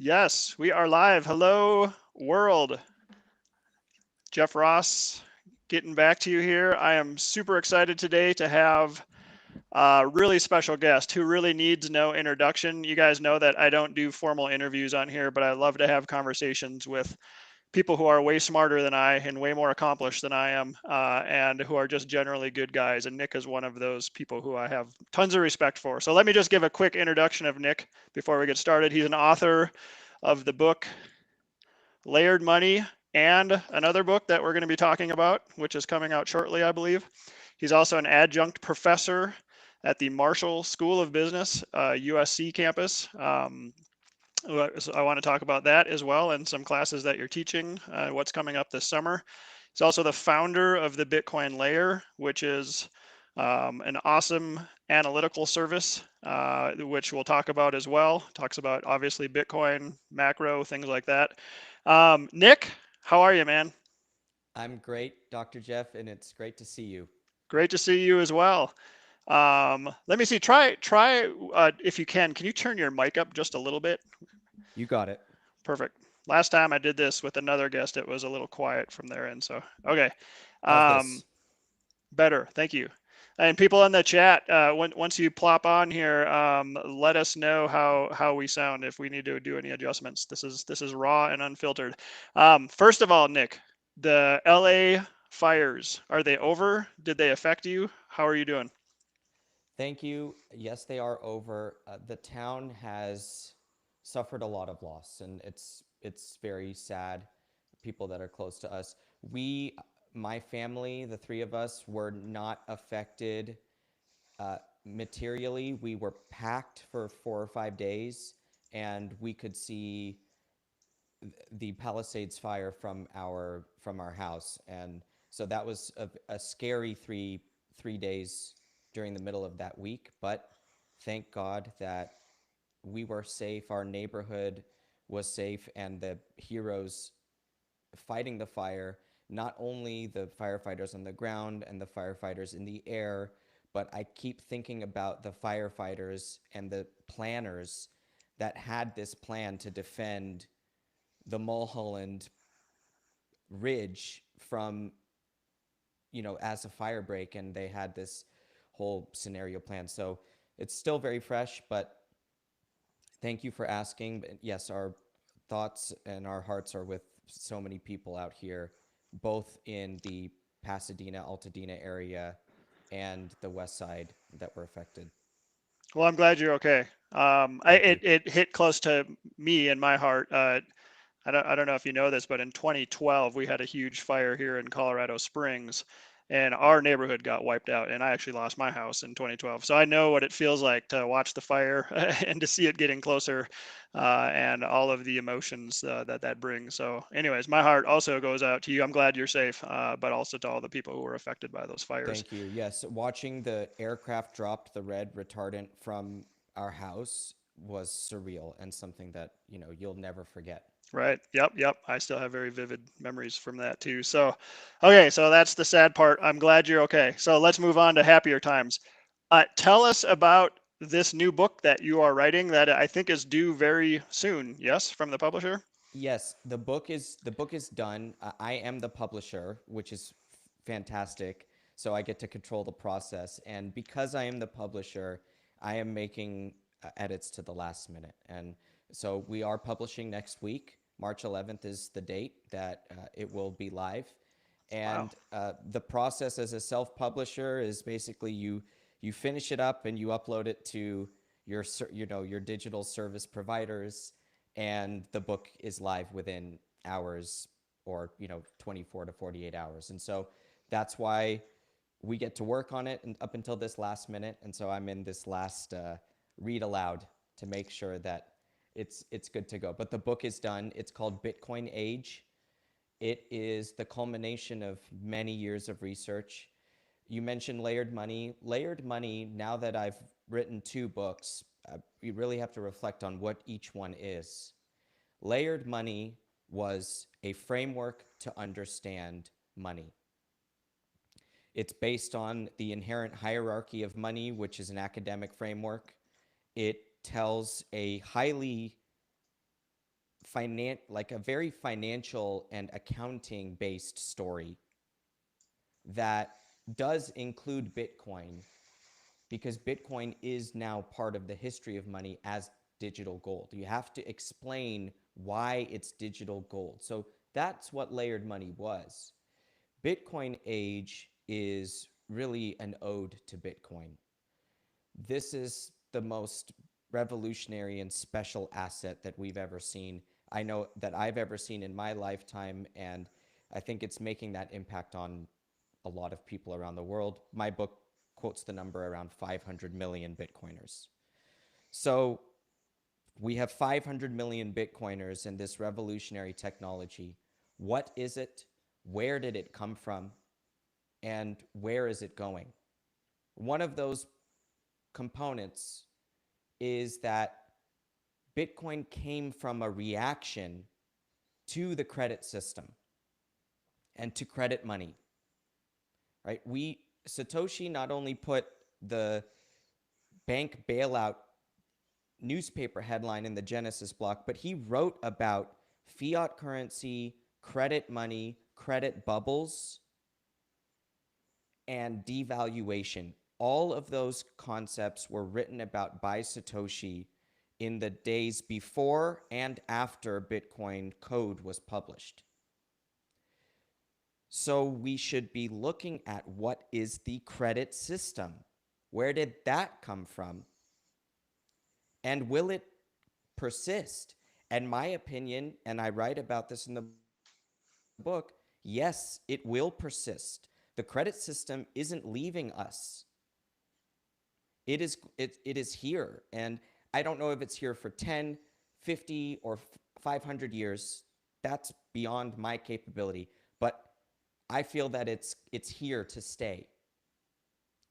Yes, we are live. Hello, world. Jeff Ross getting back to you here. I am super excited today to have a really special guest who really needs no introduction. You guys know that I don't do formal interviews on here, but I love to have conversations with people who are way smarter than I and way more accomplished than I am, and who are just generally good guys. And Nik is one of those people who I have tons of respect for. So let me just give a quick introduction of Nik before we get started. He's an author of the book Layered Money, and another book that we're going to be talking about, which is coming out shortly, I believe. He's also an adjunct professor at the Marshall School of Business, USC campus. So I want to talk about that as well and some classes that you're teaching, what's coming up this summer. He's also the founder of the Bitcoin Layer, which is an awesome analytical service, which we'll talk about as well. Talks about obviously Bitcoin, macro, things like that. Nik, how are you, man? I'm great, Dr. Jeff, and it's great to see you. Great to see you as well. Let me see. Try if you can. Can you turn your mic up just a little bit? You got it. Perfect. Last time I did this with another guest, it was a little quiet from their end. So okay, How's um, this? better. Thank you. And people in the chat, once you plop on here, let us know how we sound if we need to do any adjustments. This is raw and unfiltered. First of all, Nik, the LA fires, are they over? Did they affect you? How are you doing? Thank you. Yes, they are over. The town has suffered a lot of loss, and it's very sad. People that are close to us. We, my family, the three of us, were not affected materially. We were packed for 4 or 5 days, and we could see the Palisades fire from our house, and so that was a scary three days during the middle of that week. But thank God that we were safe. Our neighborhood was safe, and the heroes fighting the fire, not only the firefighters on the ground and the firefighters in the air, but I keep thinking about the firefighters and the planners that had this plan to defend the Mulholland Ridge from, as a fire break, and they had this whole scenario plan. So it's still very fresh, but thank you for asking. But yes, our thoughts and our hearts are with so many people out here, both in the Pasadena, Altadena area and the west side that were affected. Well, I'm glad you're okay. Thank It you. it hit close to me in my heart. I don't know if you know this, but in 2012 we had a huge fire here in Colorado Springs, and our neighborhood got wiped out. And I actually lost my house in 2012, so I know what it feels like to watch the fire and to see it getting closer, and all of the emotions that brings. So, anyways, my heart also goes out to you. I'm glad you're safe, but also to all the people who were affected by those fires. Thank you. Yes, watching the aircraft drop the red retardant from our house was surreal and something that, you'll never forget. Right. Yep. Yep. I still have very vivid memories from that too. So, okay. So that's the sad part. I'm glad you're okay. So let's move on to happier times. Tell us about this new book that you are writing that I think is due very soon. Yes, from the publisher. Yes, the book is done. I am the publisher, which is fantastic. So I get to control the process, and because I am the publisher, I am making edits to the last minute. And so we are publishing next week. March 11th is the date that it will be live. Wow. And the process as a self-publisher is basically you finish it up and you upload it to your digital service providers, and the book is live within hours, or 24 to 48 hours. And so that's why we get to work on it and up until this last minute. And so I'm in this last read aloud to make sure that it's good to go. But the book is done. It's called Bitcoin Age. It is the culmination of many years of research. You mentioned layered money. Layered money, now that I've written two books, you really have to reflect on what each one is. Layered money was a framework to understand money. It's based on the inherent hierarchy of money, which is an academic framework. It tells a highly like a very financial and accounting based story that does include Bitcoin, because Bitcoin is now part of the history of money as digital gold. You have to explain why it's digital gold. So that's what layered money was. Bitcoin Age is really an ode to Bitcoin. This is the most revolutionary and special asset that we've ever seen. I know that I've ever seen in my lifetime, and I think it's making that impact on a lot of people around the world. My book quotes the number around 500 million Bitcoiners. So we have 500 million Bitcoiners in this revolutionary technology. What is it? Where did it come from? And where is it going? One of those components is that Bitcoin came from a reaction to the credit system and to credit money, right? Satoshi not only put the bank bailout newspaper headline in the Genesis block, but he wrote about fiat currency, credit money, credit bubbles, and devaluation. All of those concepts were written about by Satoshi in the days before and after Bitcoin code was published. So we should be looking at what is the credit system? Where did that come from? And will it persist? And my opinion, and I write about this in the book, yes, it will persist. The credit system isn't leaving us. It is here. And I don't know if it's here for 10, 50, or 500 years. That's beyond my capability. But I feel that it's here to stay.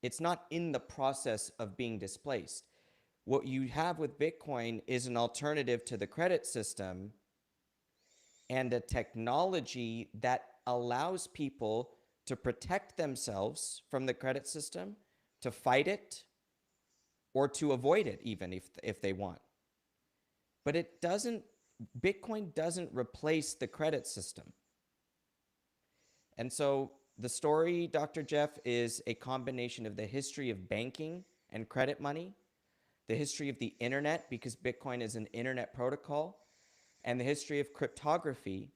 It's not in the process of being displaced. What you have with Bitcoin is an alternative to the credit system and a technology that allows people to protect themselves from the credit system, to fight it, or to avoid it even if they want. But Bitcoin doesn't replace the credit system. And so the story, Dr. Jeff, is a combination of the history of banking and credit money, the history of the internet, because Bitcoin is an internet protocol, and the history of cryptography,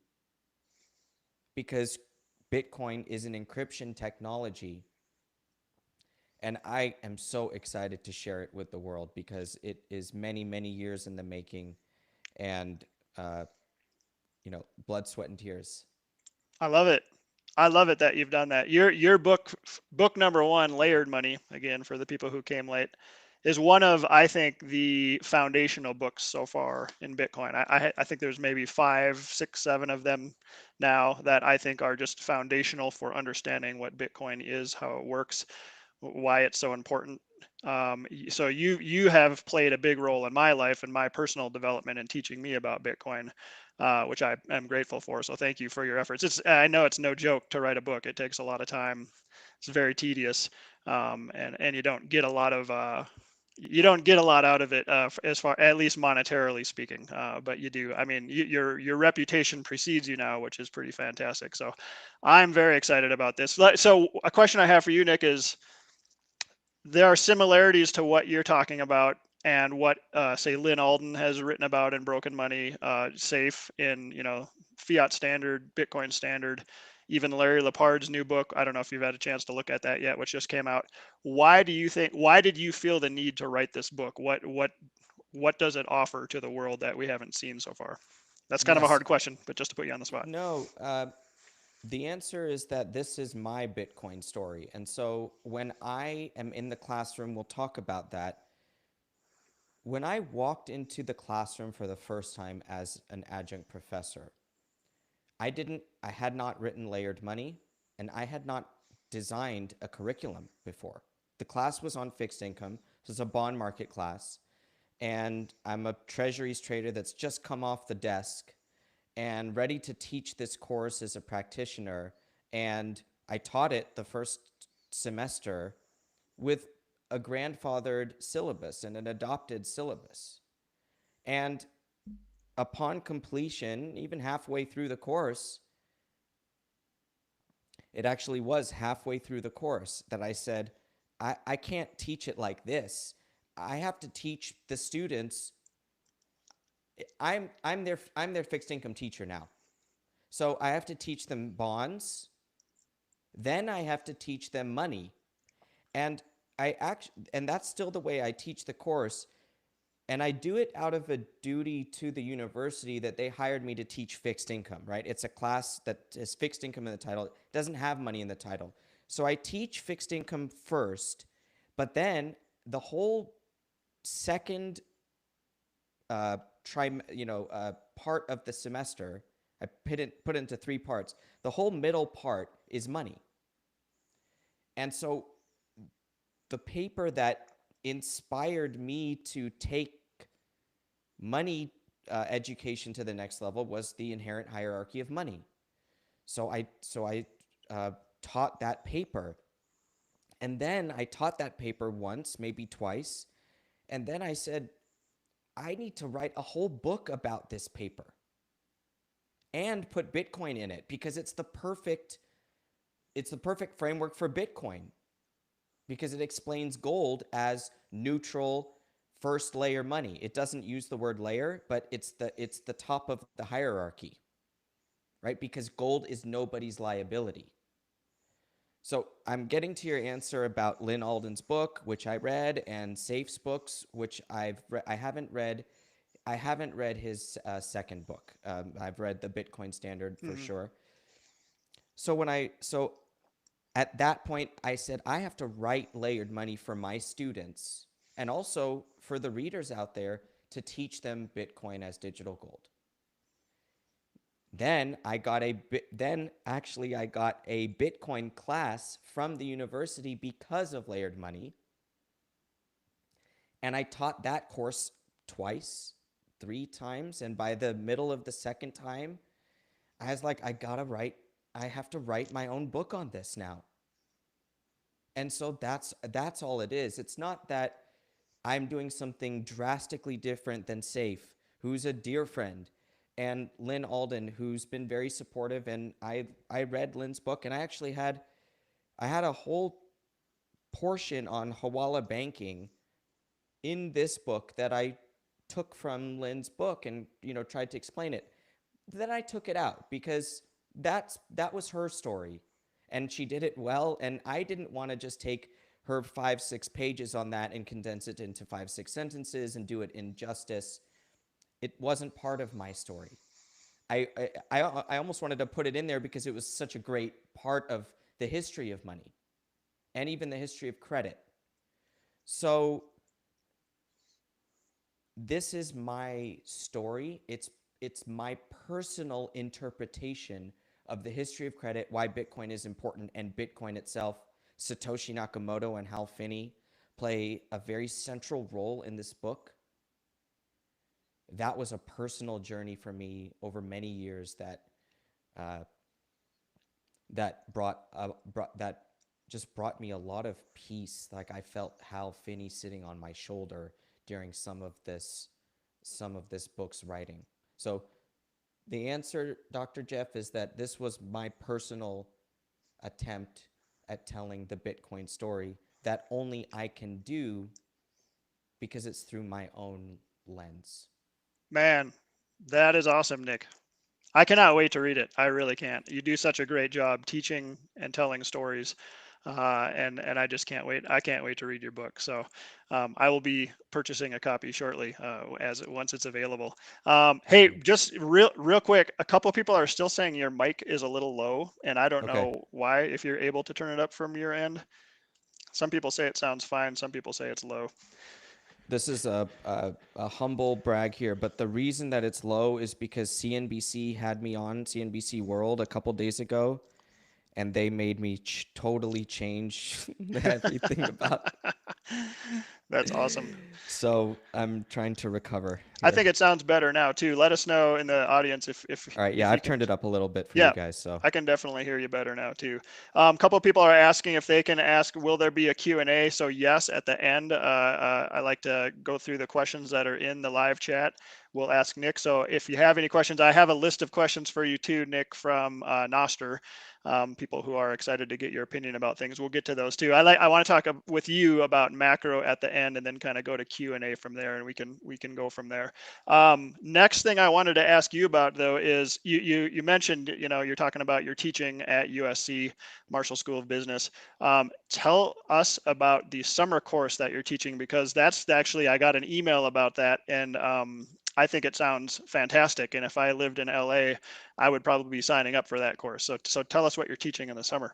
because Bitcoin is an encryption technology. And I am so excited to share it with the world because it is many, many years in the making, and blood, sweat, and tears. I love it. I love it that you've done that. Your book number one, Layered Money, again for the people who came late, is one of, I think, the foundational books so far in Bitcoin. I think there's maybe 5, 6, 7 of them now that I think are just foundational for understanding what Bitcoin is, how it works, why it's so important. So you have played a big role in my life and my personal development and teaching me about Bitcoin, which I am grateful for. So thank you for your efforts. I know it's no joke to write a book. It takes a lot of time. It's very tedious, and you don't get a lot of out of it, as far, at least monetarily speaking, but you do. I mean, your reputation precedes you now, which is pretty fantastic. So I'm very excited about this. So a question I have for you, Nick, is there are similarities to what you're talking about and what, say, Lynn Alden has written about in Broken Money, Safe in, Fiat Standard, Bitcoin Standard, even Larry Lepard's new book. I don't know if you've had a chance to look at that yet, which just came out. Why did you feel the need to write this book? What does it offer to the world that we haven't seen so far? That's kind of a Yes, hard question, but just to put you on the spot. no. The answer is that this is my Bitcoin story. And so when I am in the classroom, we'll talk about that. When I walked into the classroom for the first time as an adjunct professor, I had not written Layered Money, and I had not designed a curriculum before. The class was on fixed income, so it's a bond market class, and I'm a treasuries trader that's just come off the desk and ready to teach this course as a practitioner. And I taught it the first semester with a grandfathered syllabus and an adopted syllabus. And upon completion, even halfway through the course, it actually was halfway through the course that I said, I can't teach it like this. I have to teach the students. I'm their fixed income teacher now. So I have to teach them bonds, then I have to teach them money. And and that's still the way I teach the course. And I do it out of a duty to the university that they hired me to teach fixed income, right? It's a class that is fixed income in the title. It doesn't have money in the title. So I teach fixed income first, but then the whole second part of the semester, I put it into 3 parts. The whole middle part is money. And so the paper that inspired me to take money education to the next level was the inherent hierarchy of money. So I taught that paper, and then I taught that paper once, maybe twice, and then I said, I need to write a whole book about this paper and put Bitcoin in it because it's the perfect framework for Bitcoin, because it explains gold as neutral first layer money. It doesn't use the word layer, but it's the top of the hierarchy, right? Because gold is nobody's liability. So I'm getting to your answer about Lynn Alden's book, which I read, and Safe's books, which I haven't read. I haven't read his second book. I've read the Bitcoin Standard for Mm-hmm. sure. So at that point, I said, I have to write layered money for my students and also for the readers out there to teach them Bitcoin as digital gold. Then I got a Bitcoin class from the university because of layered money. And I taught that course twice, 3 times. And by the middle of the second time, I was like, I have to write my own book on this now. And so that's all it is. It's not that I'm doing something drastically different than Safe, who's a dear friend, and Lynn Alden, who's been very supportive. And I read Lynn's book, and I had a whole portion on Hawala banking in this book that I took from Lynn's book and tried to explain it. Then I took it out because that was her story, and she did it well. And I didn't want to just take her 5-6 pages on that and condense it into 5-6 sentences and do it in justice. It wasn't part of my story. I almost wanted to put it in there because it was such a great part of the history of money and even the history of credit. So this is my story. It's my personal interpretation of the history of credit, why Bitcoin is important, and Bitcoin itself. Satoshi Nakamoto and Hal Finney play a very central role in this book. That was a personal journey for me over many years that just brought me a lot of peace. Like I felt Hal Finney sitting on my shoulder during some of this book's writing. So the answer, Dr. Jeff, is that this was my personal attempt at telling the Bitcoin story that only I can do because it's through my own lens. Man, that is awesome, Nick. I cannot wait to read it. I really can't. You do such a great job teaching and telling stories, and I just can't wait. I can't wait to read your book. So I will be purchasing a copy shortly once it's available. Thank Hey, you. just real quick, a couple people are still saying your mic is a little low, and I don't Okay. know why. If you're able to turn it up from your end, some people say it sounds fine. Some people say it's low. This is a humble brag here, but the reason that it's low is because CNBC had me on CNBC World a couple days ago, and they made me totally change everything about. That's awesome. So I'm trying to recover I here. think it sounds better now too. Let us know in the audience if All right, yeah, if you I've can. turned it up a little bit for you Yeah, guys. So I can definitely hear you better now too. A couple of people are asking if they can ask, will there be a Q&A? So yes, at the end, I like to go through the questions that are in the live chat. We'll ask Nick. So if you have any questions, I have a list of questions for you too, Nick, from Noster. People who are excited to get your opinion about things. We'll get to those too. I want to talk with you about macro at the end, and then kind of go to Q&A from there, and we can go from there. Next thing I wanted to ask you about though is you mentioned, you're talking about your teaching at USC Marshall School of Business. Tell us about the summer course that you're teaching, because that's actually, I got an email about that, and I think it sounds fantastic. And if I lived in LA, I would probably be signing up for that course. So tell us what you're teaching in the summer.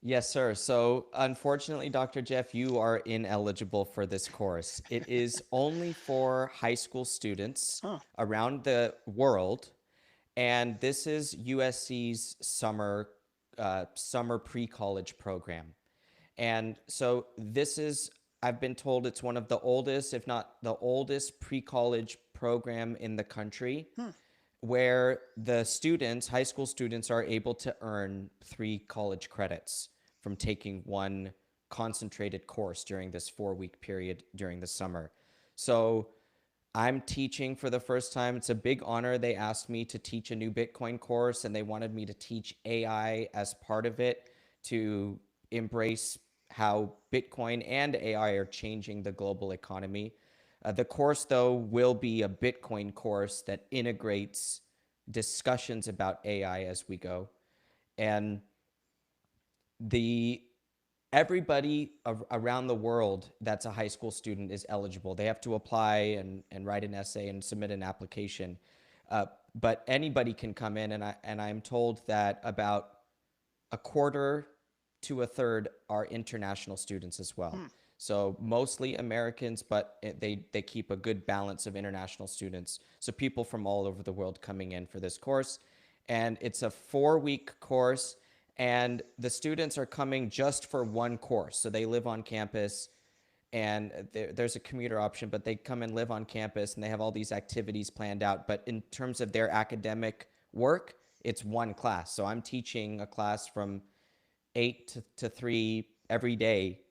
yes, sir. So unfortunately, Dr. Jeff, you are ineligible for this course. It is only for high school students Oh, around the world, and this is USC's summer pre-college program. And so this is, I've been told it's one of the oldest, if not the oldest, pre-college program in the country, hmm, where the students, high school students, are able to earn 3 college credits from taking one concentrated course during this 4 week period during the summer. So I'm teaching for the first time. It's a big honor. They asked me to teach a new Bitcoin course, and they wanted me to teach AI as part of it to embrace how Bitcoin and AI are changing the global economy. The course, though, will be a Bitcoin course that integrates discussions about AI as we go. And the everybody around the world that's a high school student is eligible. They have to apply and write an essay and submit an application. But anybody can come in, and I'm told that about a quarter to a third are international students as well. hmm. So mostly Americans, but they keep a good balance of international students. So people from all over the world coming in for this course. And it's a 4 week course, and the students are coming just for one course. So they live on campus, and there's a commuter option, but they come and live on campus, and they have all these activities planned out. But in terms of their academic work, it's one class. So I'm teaching a class from 8 to 3 every day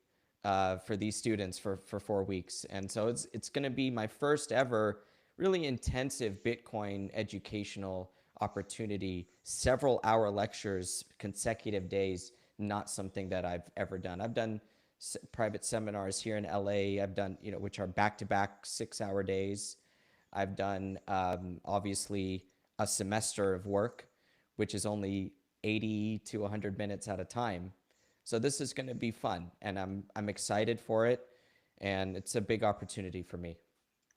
for these students for 4 weeks. And so it's going to be my first ever really intensive Bitcoin educational opportunity, several hour lectures, consecutive days, not something that I've ever done. I've done private seminars here in LA. I've done, which are back to back 6 hour days. I've done obviously a semester of work, which is only 80 to 100 minutes at a time. So this is going to be fun, and I'm excited for it, and it's a big opportunity for me.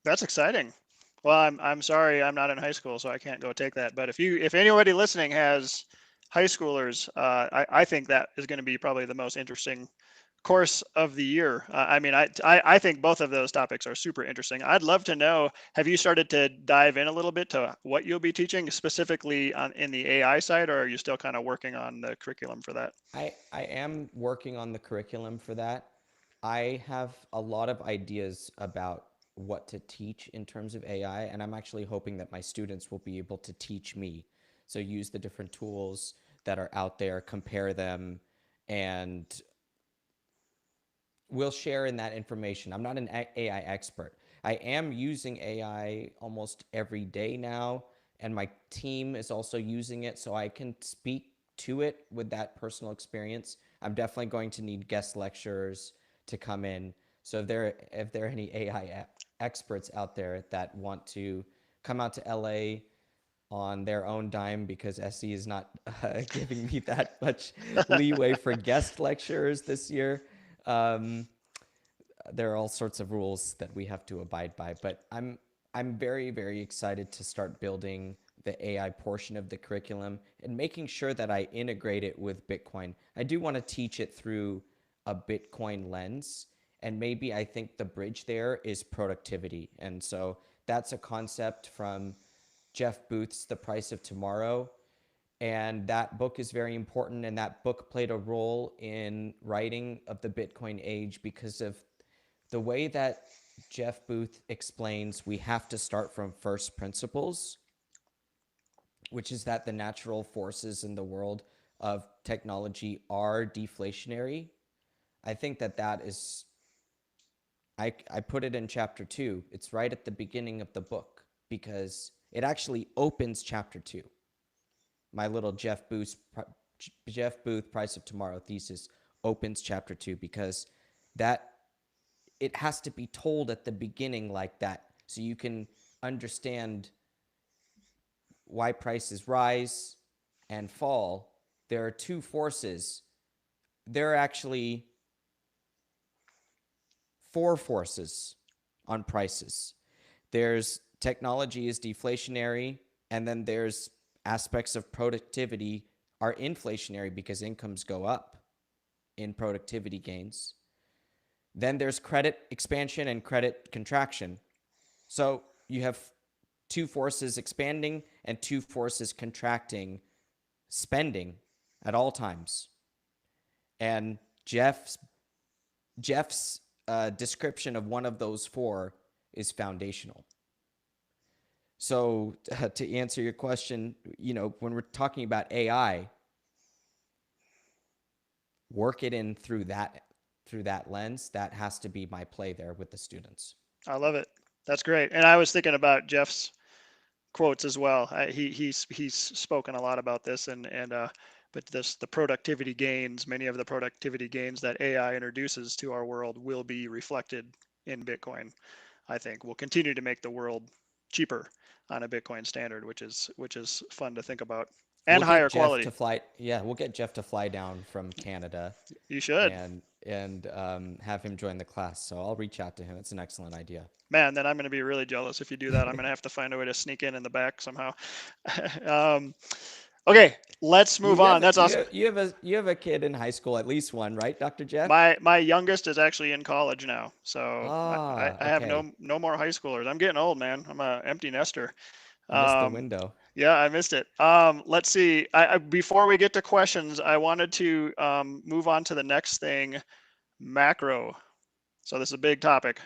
That's exciting. Well, I'm sorry I'm not in high school, so I can't go take that. But if anybody listening has high schoolers, I think that is going to be probably the most interesting course of the year. I mean, I think both of those topics are super interesting. I'd love to know, have you started to dive in a little bit to what you'll be teaching specifically in the AI side, or are you still kind of working on the curriculum for that? I am working on the curriculum for that. I have a lot of ideas about what to teach in terms of AI, and I'm actually hoping that my students will be able to teach me. So use the different tools that are out there, compare them, and we'll share in that information. I'm not an AI expert. I am using AI almost every day now, and my team is also using it, so I can speak to it with that personal experience. I'm definitely going to need guest lecturers to come in. So if there are any AI experts out there that want to come out to LA on their own dime, because SE is not giving me that much leeway for guest lecturers this year. Um, there are all sorts of rules that we have to abide by. But I'm very, very excited to start building the AI portion of the curriculum and making sure that I integrate it with Bitcoin. I do want to teach it through a Bitcoin lens. And maybe I think the bridge there is productivity. And so that's a concept from Jeff Booth's The Price of Tomorrow. And that book is very important. And that book played a role in writing of the Bitcoin age because of The way that Jeff Booth explains we have to start from first principles, which is that the natural forces in the world of technology are deflationary. I think that that is, I put it in chapter 2. It's right at the beginning of the book because it actually opens chapter 2. My little Jeff Booth Price of Tomorrow thesis opens chapter 2 because that it has to be told at the beginning like that so you can understand why prices rise and fall. There are two forces. There are actually four forces on prices. There's technology is deflationary, and then there's aspects of productivity are inflationary because incomes go up in productivity gains. Then there's credit expansion and credit contraction. So you have two forces expanding and two forces contracting spending at all times. And Jeff's description of one of those four is foundational. So to answer your question, when we're talking about AI, work it in through that lens. That has to be my play there with the students. I love it. That's great. And I was thinking about Jeff's quotes as well. He's spoken a lot about this, but the productivity gains, many of the productivity gains that AI introduces to our world will be reflected in Bitcoin. I think will continue to make the world cheaper on a Bitcoin standard, which is fun to think about, and We'll get higher Jeff quality. to fly. Yeah, we'll get Jeff to fly down from Canada You should. and have him join the class. So I'll reach out to him. It's an excellent idea. Man, then I'm going to be really jealous if you do that. I'm going to have to find a way to sneak in the back somehow. um, okay, let's move on. That's awesome. You have a kid in high school, at least one, right, Dr. Jeff? My youngest is actually in college now, so I have Okay. no more high schoolers. I'm getting old, man. I'm a empty nester. Missed the Um, window. yeah, I missed it. Let's see. Before we get to questions, I wanted to move on to the next thing, macro. So this is a big topic.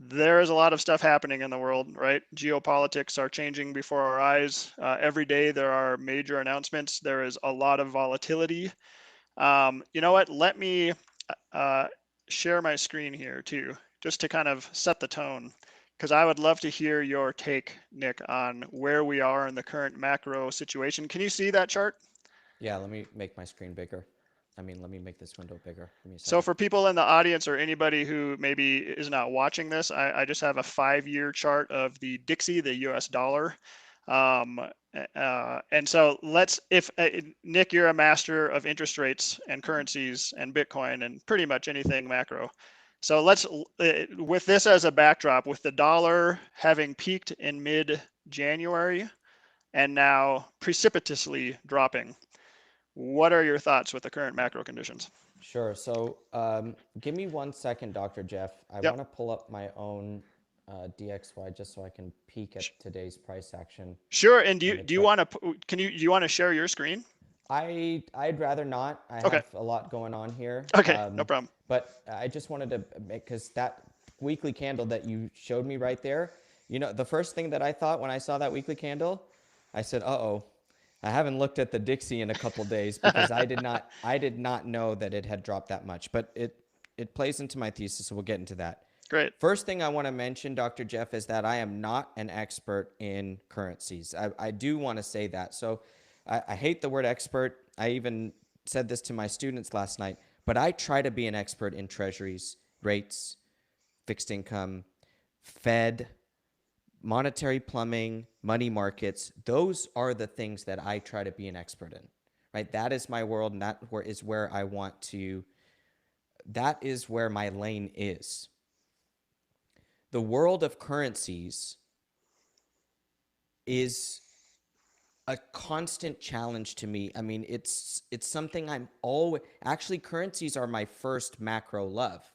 There is a lot of stuff happening in the world, right? Geopolitics are changing before our eyes. Every day there are major announcements. There is a lot of volatility. You know what? Let me uh, share my screen here too, just to kind of set the tone, because I would love to hear your take, Nick, on where we are in the current macro situation. Can you see that chart? Yeah, let me make my screen bigger. Let me make this window bigger. Give me a So second. for people in the audience or anybody who maybe is not watching this, I just have a 5-year chart of the Dixie, the US dollar. Um, and so if Nick, you're a master of interest rates and currencies and Bitcoin and pretty much anything macro. So with this as a backdrop, with the dollar having peaked in mid-January and now precipitously dropping, what are your thoughts with the current macro conditions? Sure. So give me 1 second, Dr. Jeff. I Yep. want to pull up my own DXY just so I can peek at today's price action Sure. And in the do you chart. want to do you want to share your screen? I'd rather not. I Okay. have a lot going on here. Okay. No problem. But I just wanted to make, because that weekly candle that you showed me right there, the first thing that I thought when I saw that weekly candle, I said, "Uh-oh, I haven't looked at the Dixie in a couple days," because I did not know that it had dropped that much. But it plays into my thesis, so we'll get into that. Great. First thing I want to mention, Dr. Jeff, is that I am not an expert in currencies. I do want to say that. So I hate the word expert. I even said this to my students last night, but I try to be an expert in treasuries, rates, fixed income, Fed, monetary plumbing, money markets. Those are the things that I try to be an expert in, right? That is my world, and that is where my lane is. The world of currencies is a constant challenge to me. It's something I'm always actually currencies are my first macro love.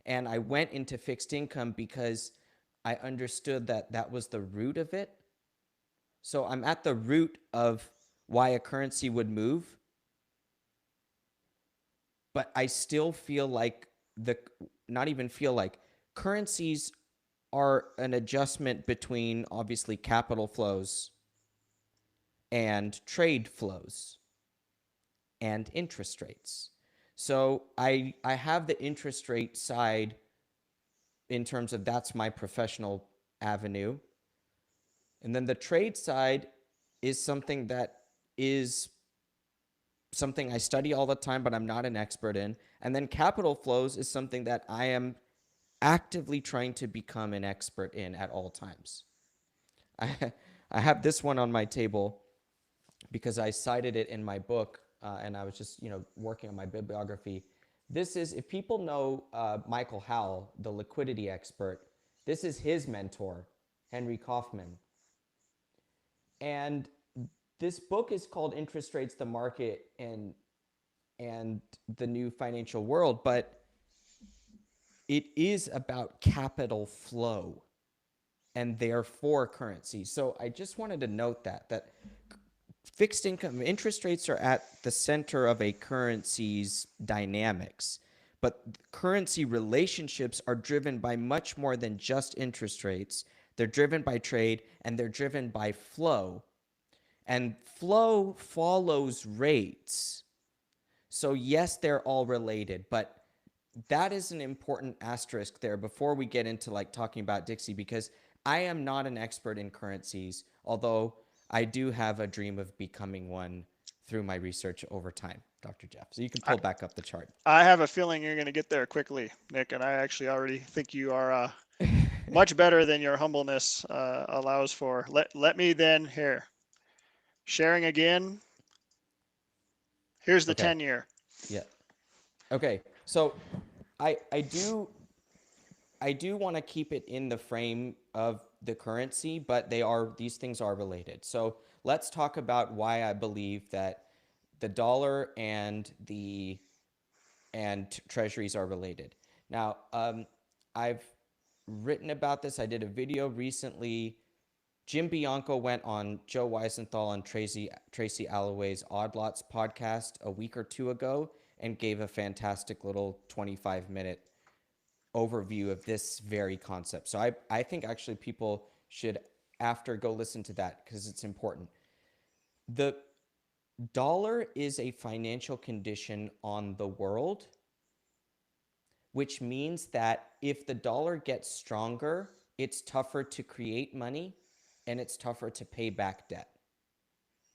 And I went into fixed income because I understood that that was the root of it. So I'm at the root of why a currency would move, but I still feel like not even feel like currencies are an adjustment between obviously capital flows and trade flows and interest rates. So I have the interest rate side in terms of that's my professional avenue. And then the trade side is something that is something I study all the time, but I'm not an expert in. And then capital flows is something that I am actively trying to become an expert in at all times. I, I have this one on my table because I cited it in my book, and I was just working on my bibliography. This is, if people know Michael Howell, the liquidity expert, this is his mentor, Henry Kaufman. And this book is called Interest Rates, the Market, and the New Financial World, but it is about capital flow and therefore currency. So I just wanted to note that fixed income interest rates are at the center of a currency's dynamics, but currency relationships are driven by much more than just interest rates. They're driven by trade and they're driven by flow. And flow follows rates. So yes, they're all related, but that is an important asterisk there before we get into like talking about Dixie, because I am not an expert in currencies, although I do have a dream of becoming one through my research over time, Dr. Jeff. So you can pull back up the chart. I have a feeling you're going to get there quickly, Nick, and I actually already think you are much better than your humbleness allows for. Let me then here. Sharing again. Here's the Okay. 10-year. Yeah. Okay. So I do want to keep it in the frame of the currency, but these things are related. So let's talk about why I believe that the dollar and treasuries are related. Now, I've written about this. I did a video recently. Jim Bianco went on Joe Weisenthal and Tracy Alloway's Odd Lots podcast a week or two ago and gave a fantastic little 25-minute overview of this very concept. So I think actually people should, after, go listen to that because it's important. The dollar is a financial condition on the world, which means that if the dollar gets stronger, it's tougher to create money and it's tougher to pay back debt.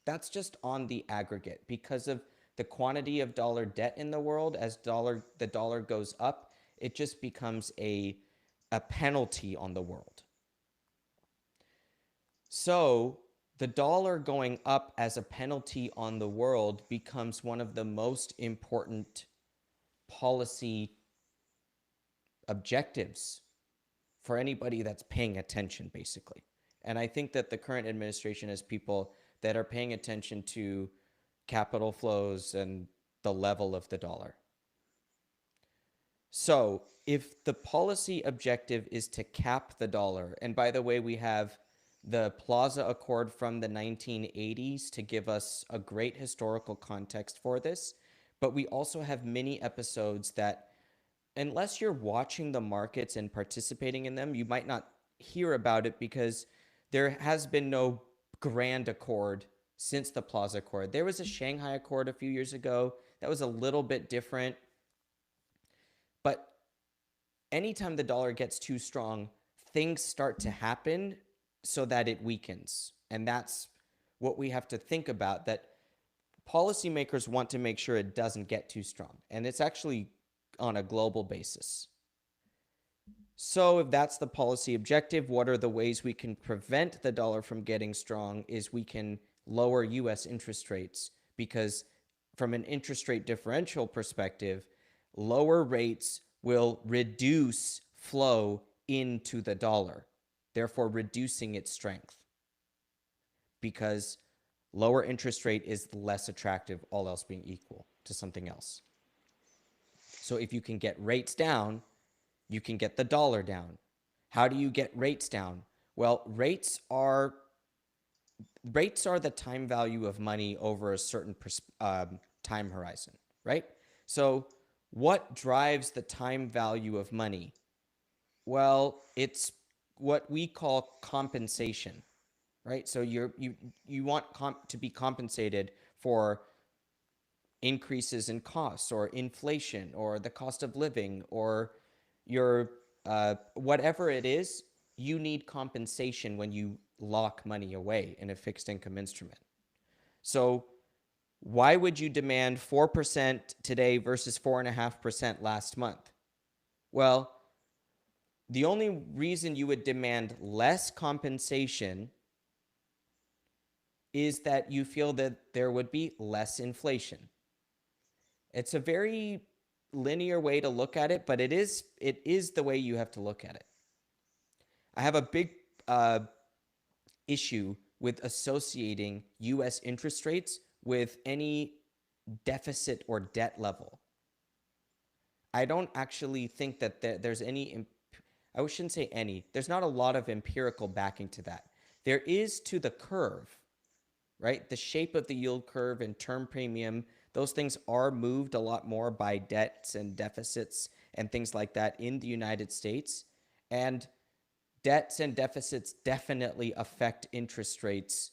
That's just on the aggregate because of the quantity of dollar debt in the world. As the dollar goes up, it just becomes a penalty on the world. So the dollar going up as a penalty on the world becomes one of the most important policy objectives for anybody that's paying attention, basically. And I think that the current administration has people that are paying attention to capital flows and the level of the dollar. So if the policy objective is to cap the dollar, and by the way, we have the Plaza Accord from the 1980s to give us a great historical context for this, but we also have many episodes that, unless you're watching the markets and participating in them, you might not hear about it because there has been no grand accord since the Plaza Accord. There was a Shanghai Accord a few years ago that was a little bit different. But anytime the dollar gets too strong, things start to happen so that it weakens. And that's what we have to think about, that policymakers want to make sure it doesn't get too strong. And it's actually on a global basis. So if that's the policy objective, what are the ways we can prevent the dollar from getting strong? Is we can lower US interest rates, because from an interest rate differential perspective, lower rates will reduce flow into the dollar, therefore reducing its strength, because lower interest rate is less attractive, all else being equal, to something else. So if you can get rates down, you can get the dollar down. How do you get rates down? Well, rates are the time value of money over a certain time horizon, right? So What drives the time value of money? Well, it's what we call compensation, right? So you want to be compensated for increases in costs or inflation or the cost of living or your whatever it is. You need compensation when you lock money away in a fixed income instrument. So why would you demand 4% today versus 4.5% last month? Well, the only reason you would demand less compensation is that you feel that there would be less inflation. It's a very linear way to look at it, but it is the way you have to look at it. I have a big issue with associating US interest rates with any deficit or debt level. I don't actually think that there's any, I shouldn't say any, there's not a lot of empirical backing to that. There is to the curve, right? The shape of the yield curve and term premium, those things are moved a lot more by debts and deficits and things like that in the United States. And debts and deficits definitely affect interest rates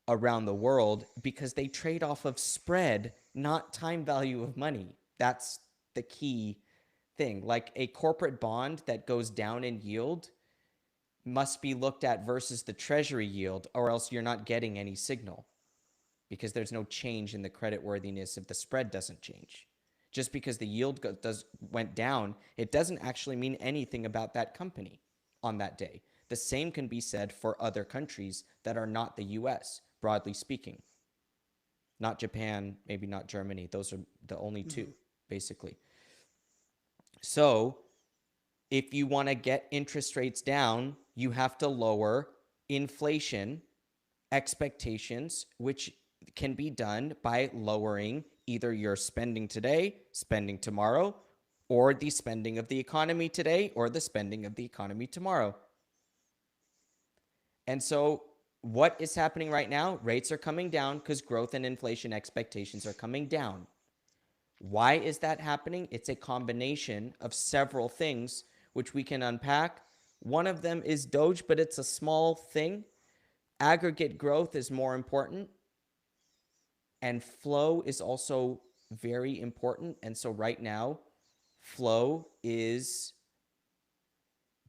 around the world because they trade off of spread, not time value of money. That's the key thing. Like a corporate bond that goes down in yield must be looked at versus the treasury yield, or else you're not getting any signal because there's no change in the creditworthiness if the spread doesn't change. Just because the yield went down, it doesn't actually mean anything about that company on that day. The same can be said for other countries that are not the US, broadly speaking. Not Japan, maybe not Germany. Those are the only two, basically. So if you want to get interest rates down, you have to lower inflation expectations, which can be done by lowering either your spending today, spending tomorrow, or the spending of the economy today or the spending of the economy tomorrow. And so what is happening right now? Rates are coming down because growth and inflation expectations are coming down. Why is that happening? It's a combination of several things which we can unpack. One of them is Doge, but it's a small thing. Aggregate growth is more important, and flow is also very important. And so right now, flow is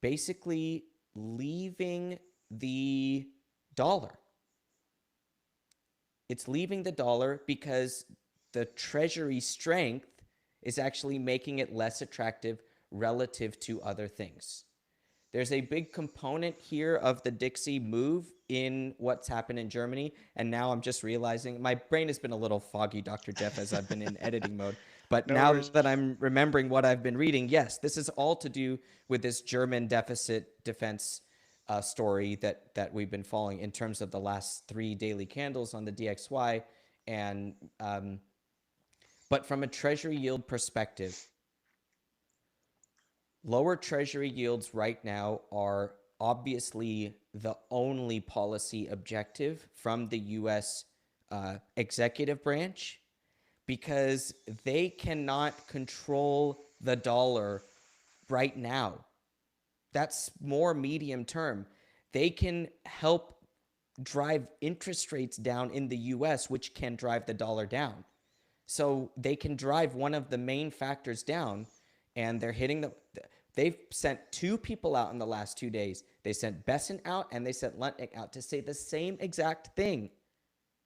basically leaving the dollar. It's leaving the dollar because the treasury strength is actually making it less attractive relative to other things. There's a big component here of the Dixie move in what's happened in Germany. And now I'm just realizing my brain has been a little foggy, Dr. Jeff, as I've been in editing mode. But No now worries. that I'm remembering what I've been reading, yes, this is all to do with this German deficit defense story that we've been following in terms of the last 3 daily candles on the DXY. And but from a treasury yield perspective, lower treasury yields right now are obviously the only policy objective from the US executive branch because they cannot control the dollar right now. That's more medium term. They can help drive interest rates down in the US, which can drive the dollar down. So they can drive one of the main factors down, and they're hitting the. They've sent 2 people out in the last 2 days. They sent Besson out and they sent Lutnick out to say the same exact thing.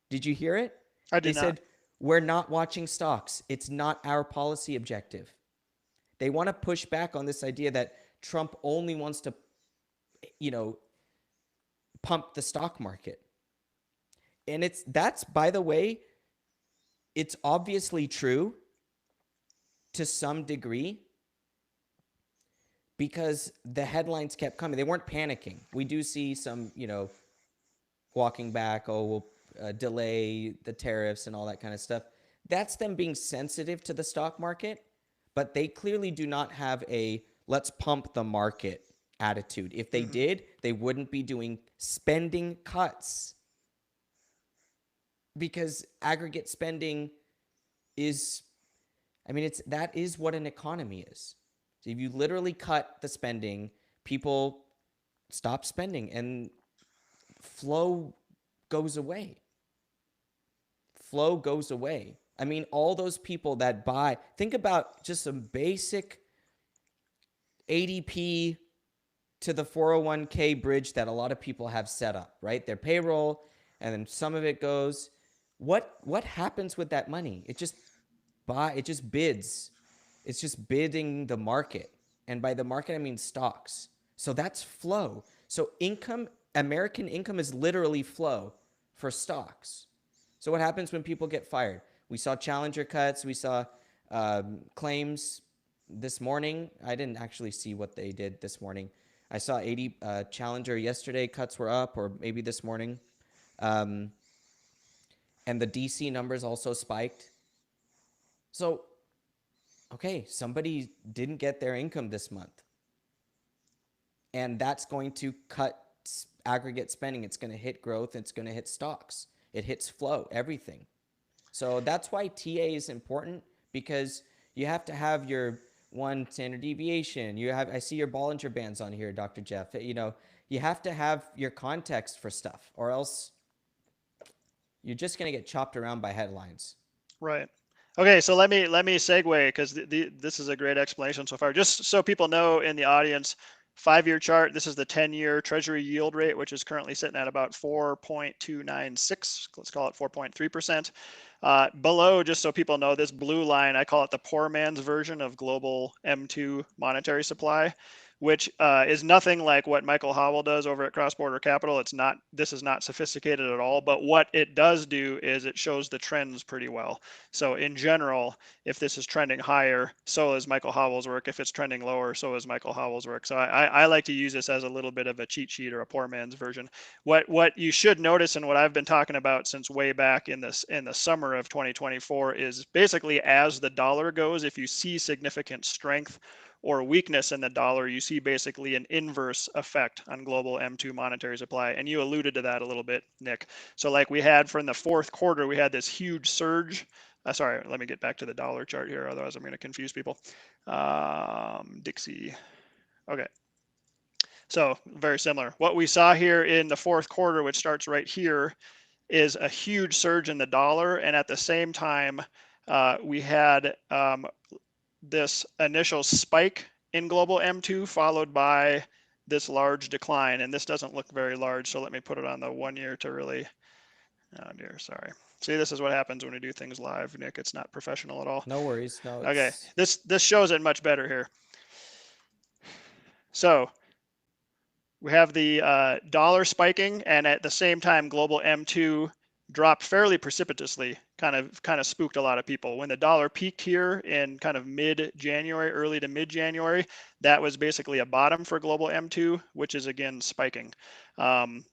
Did you hear it? I They did not. said, we're not watching stocks. It's not our policy objective. They want to push back on this idea that Trump only wants to, pump the stock market. And that's, by the way, it's obviously true to some degree because the headlines kept coming. They weren't panicking. We do see some, walking back, we'll delay the tariffs and all that kind of stuff. That's them being sensitive to the stock market, but they clearly do not have a let's pump the market attitude. If they did, they wouldn't be doing spending cuts because aggregate spending is I mean, that is what an economy is. So if you literally cut the spending, people stop spending and flow goes away. Flow goes away. I mean, all those people that buy, think about just some basic ADP to the 401k bridge that a lot of people have set up, right? Their payroll, and then some of it goes. What happens with that money? It just bids. It's just bidding the market. And by the market I mean stocks. So that's flow. So American income is literally flow for stocks. So what happens when people get fired? We saw Challenger cuts. We saw claims this morning. I didn't actually see what they did this morning. I saw 80 Challenger yesterday. Cuts were up, or maybe this morning. Um, and the DC numbers also spiked. So, okay, somebody didn't get their income this month. And that's going to cut aggregate spending. It's going to hit growth. It's going to hit stocks. It hits flow, everything. So that's why TA is important, because you have to have your one standard deviation. I see your Bollinger Bands on here, Dr. Jeff. You have to have your context for stuff, or else you're just going to get chopped around by headlines. Right. Okay, so let me segue, because this is a great explanation so far. Just so people know in the audience, 5-year chart. This is the 10-year Treasury yield rate, which is currently sitting at about 4.296. Let's call it 4.3%. Below, just so people know, this blue line, I call it the poor man's version of global M2 monetary supply, which is nothing like what Michael Howell does over at Cross Border Capital. This is not sophisticated at all, but what it does do is it shows the trends pretty well. So in general, if this is trending higher, so is Michael Howell's work. If it's trending lower, so is Michael Howell's work. So I like to use this as a little bit of a cheat sheet or a poor man's version. What you should notice, and what I've been talking about since way back in the summer of 2024, is basically as the dollar goes, if you see significant strength or weakness in the dollar, you see basically an inverse effect on global M2 monetary supply. And you alluded to that a little bit, Nick. So like we had from the fourth quarter, we had this huge surge. Sorry, let me get back to the dollar chart here. Otherwise I'm going to confuse people. Dixie. Okay. So very similar. What we saw here in the fourth quarter, which starts right here, is a huge surge in the dollar. And at the same time, we had this initial spike in global M2 followed by this large decline. And this doesn't look very large, so let me put it on the 1 year to really, oh dear, sorry. See, this is what happens when we do things live, Nick. It's not professional at all. No worries. No, Okay, this shows it much better here. So we have the dollar spiking, and at the same time, global M2 dropped fairly precipitously, kind of spooked a lot of people. When the dollar peaked here in kind of mid-January, early to mid-January, that was basically a bottom for global M2, which is again spiking.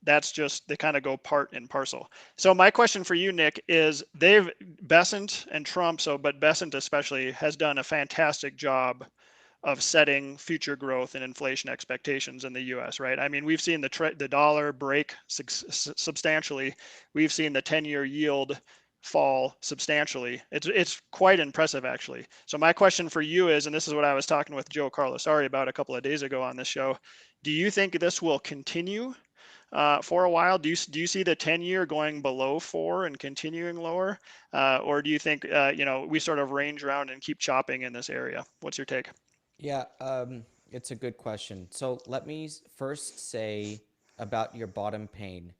That's just, they kind of go part and parcel. So my question for you, Nick, is Bessent and Trump, but Bessent especially, has done a fantastic job of setting future growth and inflation expectations in the U.S. Right? I mean, we've seen the dollar break substantially. We've seen the 10-year yield fall substantially. It's quite impressive, actually. So my question for you is, and this is what I was talking with Joe Carlosari about a couple of days ago on this show, do you think this will continue for a while? Do you see the 10-year going below 4 and continuing lower, or do you think we sort of range around and keep chopping in this area? What's your take? Yeah, it's a good question. So let me first say about your bottom pane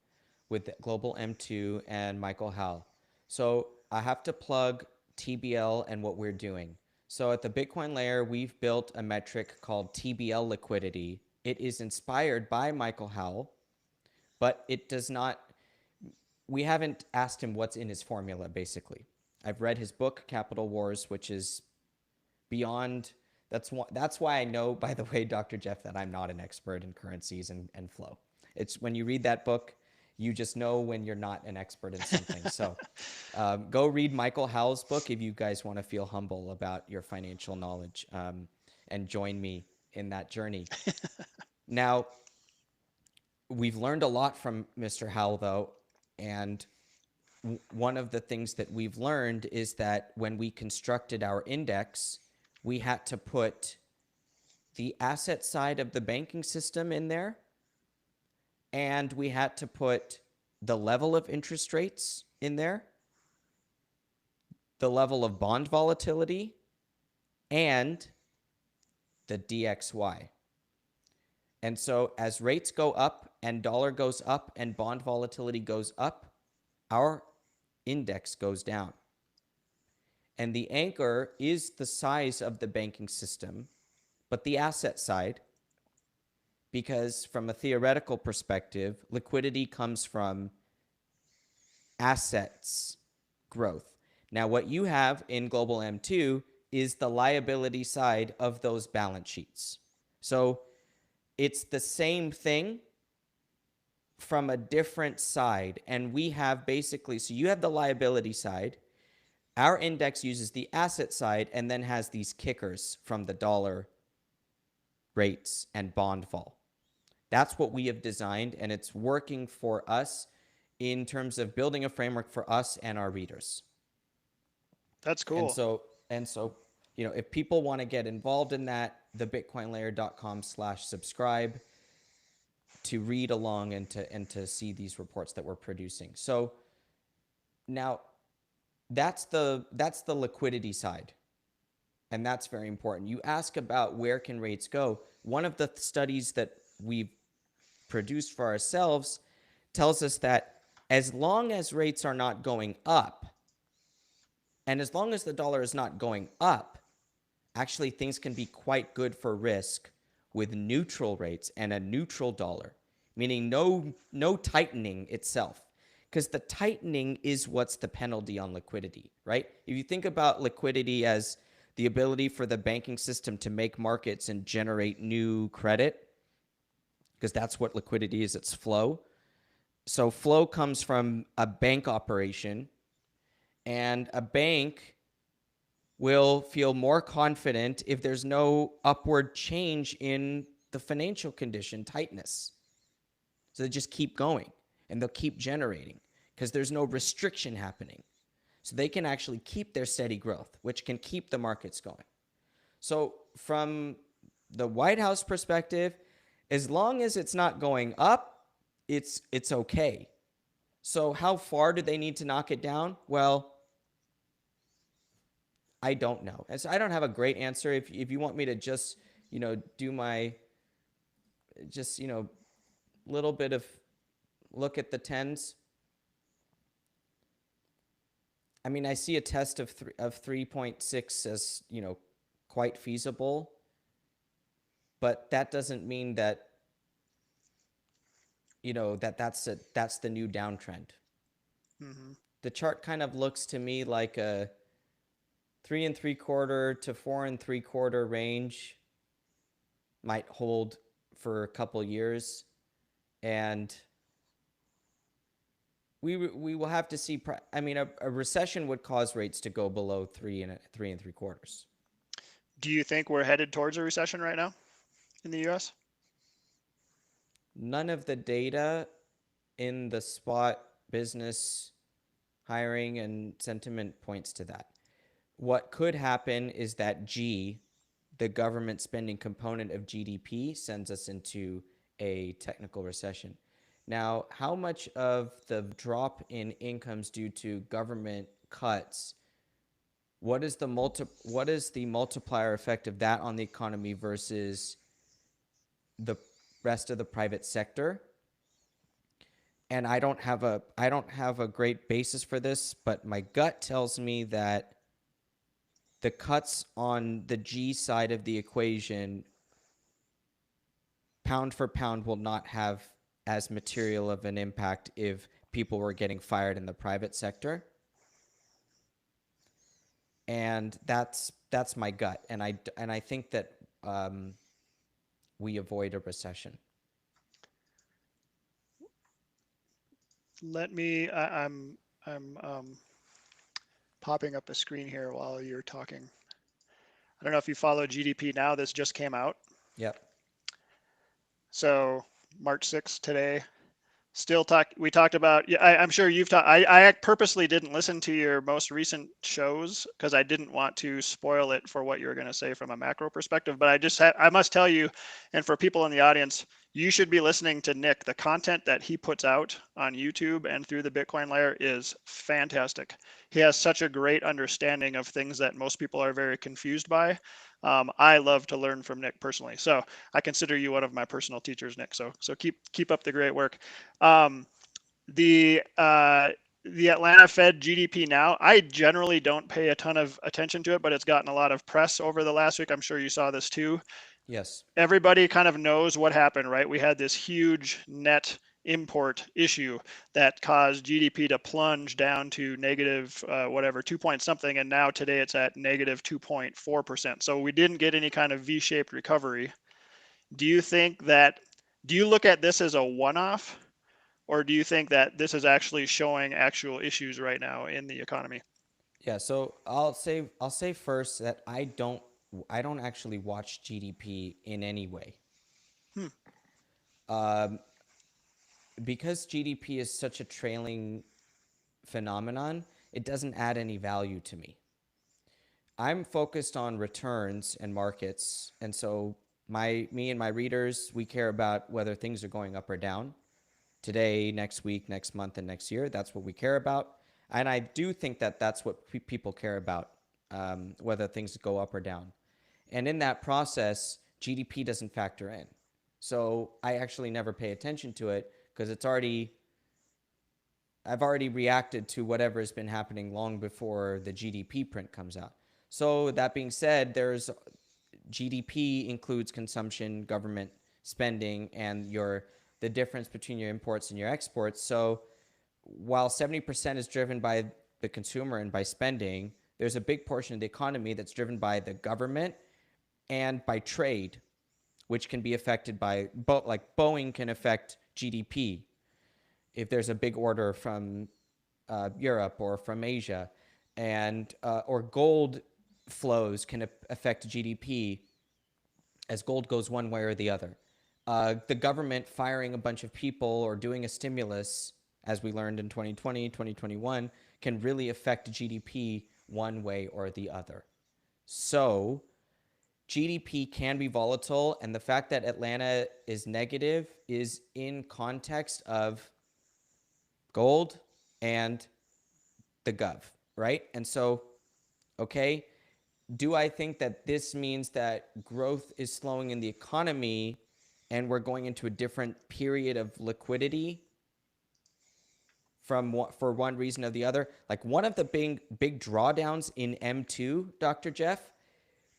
with Global M2 and Michael Howell. So I have to plug TBL and what we're doing. So at the Bitcoin layer, we've built a metric called TBL liquidity. It is inspired by Michael Howell, but it does not, we haven't asked him what's in his formula, basically. I've read his book, Capital Wars, which is beyond, that's why I know, by the way, Dr. Jeff, that I'm not an expert in currencies and flow. It's when you read that book, you just know when you're not an expert in something. So go read Michael Howell's book if you guys want to feel humble about your financial knowledge, and join me in that journey. Now, we've learned a lot from Mr. Howell, though, and one of the things that we've learned is that when we constructed our index, we had to put the asset side of the banking system in there, and we had to put the level of interest rates in there, the level of bond volatility, and the DXY. And so as rates go up and dollar goes up and bond volatility goes up, our index goes down. And the anchor is the size of the banking system, but the asset side, because from a theoretical perspective, liquidity comes from assets growth. Now, what you have in Global M2 is the liability side of those balance sheets. So it's the same thing from a different side. And we have basically, so you have the liability side. Our index uses the asset side and then has these kickers from the dollar rates and bond vol. That's what we have designed, and it's working for us in terms of building a framework for us and our readers. That's And cool. so, if people want to get involved in that, thebitcoinlayer.com/subscribe to read along and to see these reports that we're producing. So now that's the liquidity side. And that's very important. You ask about where can rates go. One of the studies that we've produced for ourselves tells us that as long as rates are not going up, and as long as the dollar is not going up, actually things can be quite good for risk with neutral rates and a neutral dollar, meaning no tightening itself. Because the tightening is what's the penalty on liquidity, right? If you think about liquidity as the ability for the banking system to make markets and generate new credit, because that's what liquidity is, it's flow. So flow comes from a bank operation, and a bank will feel more confident if there's no upward change in the financial condition tightness. So they just keep going and they'll keep generating because there's no restriction happening. So they can actually keep their steady growth, which can keep the markets going. So from the White House perspective, as long as it's not going up, it's okay. So how far do they need to knock it down? Well, I don't know. And so I don't have a great answer. If you want me to just, do my little bit of look at the tens. I mean, I see a test of 3.6 as, quite feasible, but that doesn't mean that, that's the new downtrend. Mm-hmm. The chart kind of looks to me like a 3 3/4 to 4 3/4 range might hold for a couple years, and we will have to see. I mean, a recession would cause rates to go below 3 3/4. Do you think we're headed towards a recession right now in the U.S.? None of the data in the spot business hiring and sentiment points to that. What could happen is that the government spending component of GDP, sends us into a technical recession. Now, how much of the drop in incomes due to government cuts, what is the multiplier effect of that on the economy versus the rest of the private sector? And I don't have a great basis for this, but my gut tells me that the cuts on the G side of the equation, pound for pound, will not have as material of an impact if people were getting fired in the private sector. And that's my gut. And I think that we avoid a recession. I'm popping up a screen here while you're talking. I don't know if you follow GDP now. This just came out. Yep. So March 6th today, Still talk. We talked about. Yeah, I'm sure you've talked. I purposely didn't listen to your most recent shows because I didn't want to spoil it for what you were going to say from a macro perspective. But I must tell you, and for people in the audience, you should be listening to Nik. The content that he puts out on YouTube and through the Bitcoin Layer is fantastic. He has such a great understanding of things that most people are very confused by. I love to learn from Nik personally, so I consider you one of my personal teachers, Nik. So keep up the great work. Um, the uh, the Atlanta Fed GDP now, I generally don't pay a ton of attention to it, but it's gotten a lot of press over the last week. I'm sure you saw this too. Yes. Everybody kind of knows what happened, right? We had this huge net import issue that caused GDP to plunge down to negative whatever 2 point something, and now today it's at negative 2.4%. So we didn't get any kind of V-shaped recovery. Do you think that? Do you look at this as a one-off? Or do you think that this is actually showing actual issues right now in the economy? Yeah, so I'll say first that I don't actually watch GDP in any way. Hmm. Um, because GDP is such a trailing phenomenon, it doesn't add any value to me. I'm focused on returns and markets, and so me and my readers, we care about whether things are going up or down today, next week, next month, and next year. That's what we care about, and I do think that that's what people care about, whether things go up or down. And in that process, GDP doesn't factor in. So I actually never pay attention to it because I've already reacted to whatever has been happening long before the GDP print comes out. So that being said, there's GDP includes consumption, government spending, and the difference between your imports and your exports. So while 70% is driven by the consumer and by spending, there's a big portion of the economy that's driven by the government and by trade, which can be affected by, like Boeing can affect GDP if there's a big order from Europe or from Asia, and or gold flows can affect GDP as gold goes one way or the other. The government firing a bunch of people or doing a stimulus, as we learned in 2020, 2021, can really affect GDP one way or the other. So GDP can be volatile, and the fact that Atlanta is negative is in context of gold and the gov, right? And so, okay, do I think that this means that growth is slowing in the economy and we're going into a different period of liquidity for one reason or the other? Like one of the big drawdowns in M2, Dr. Jeff,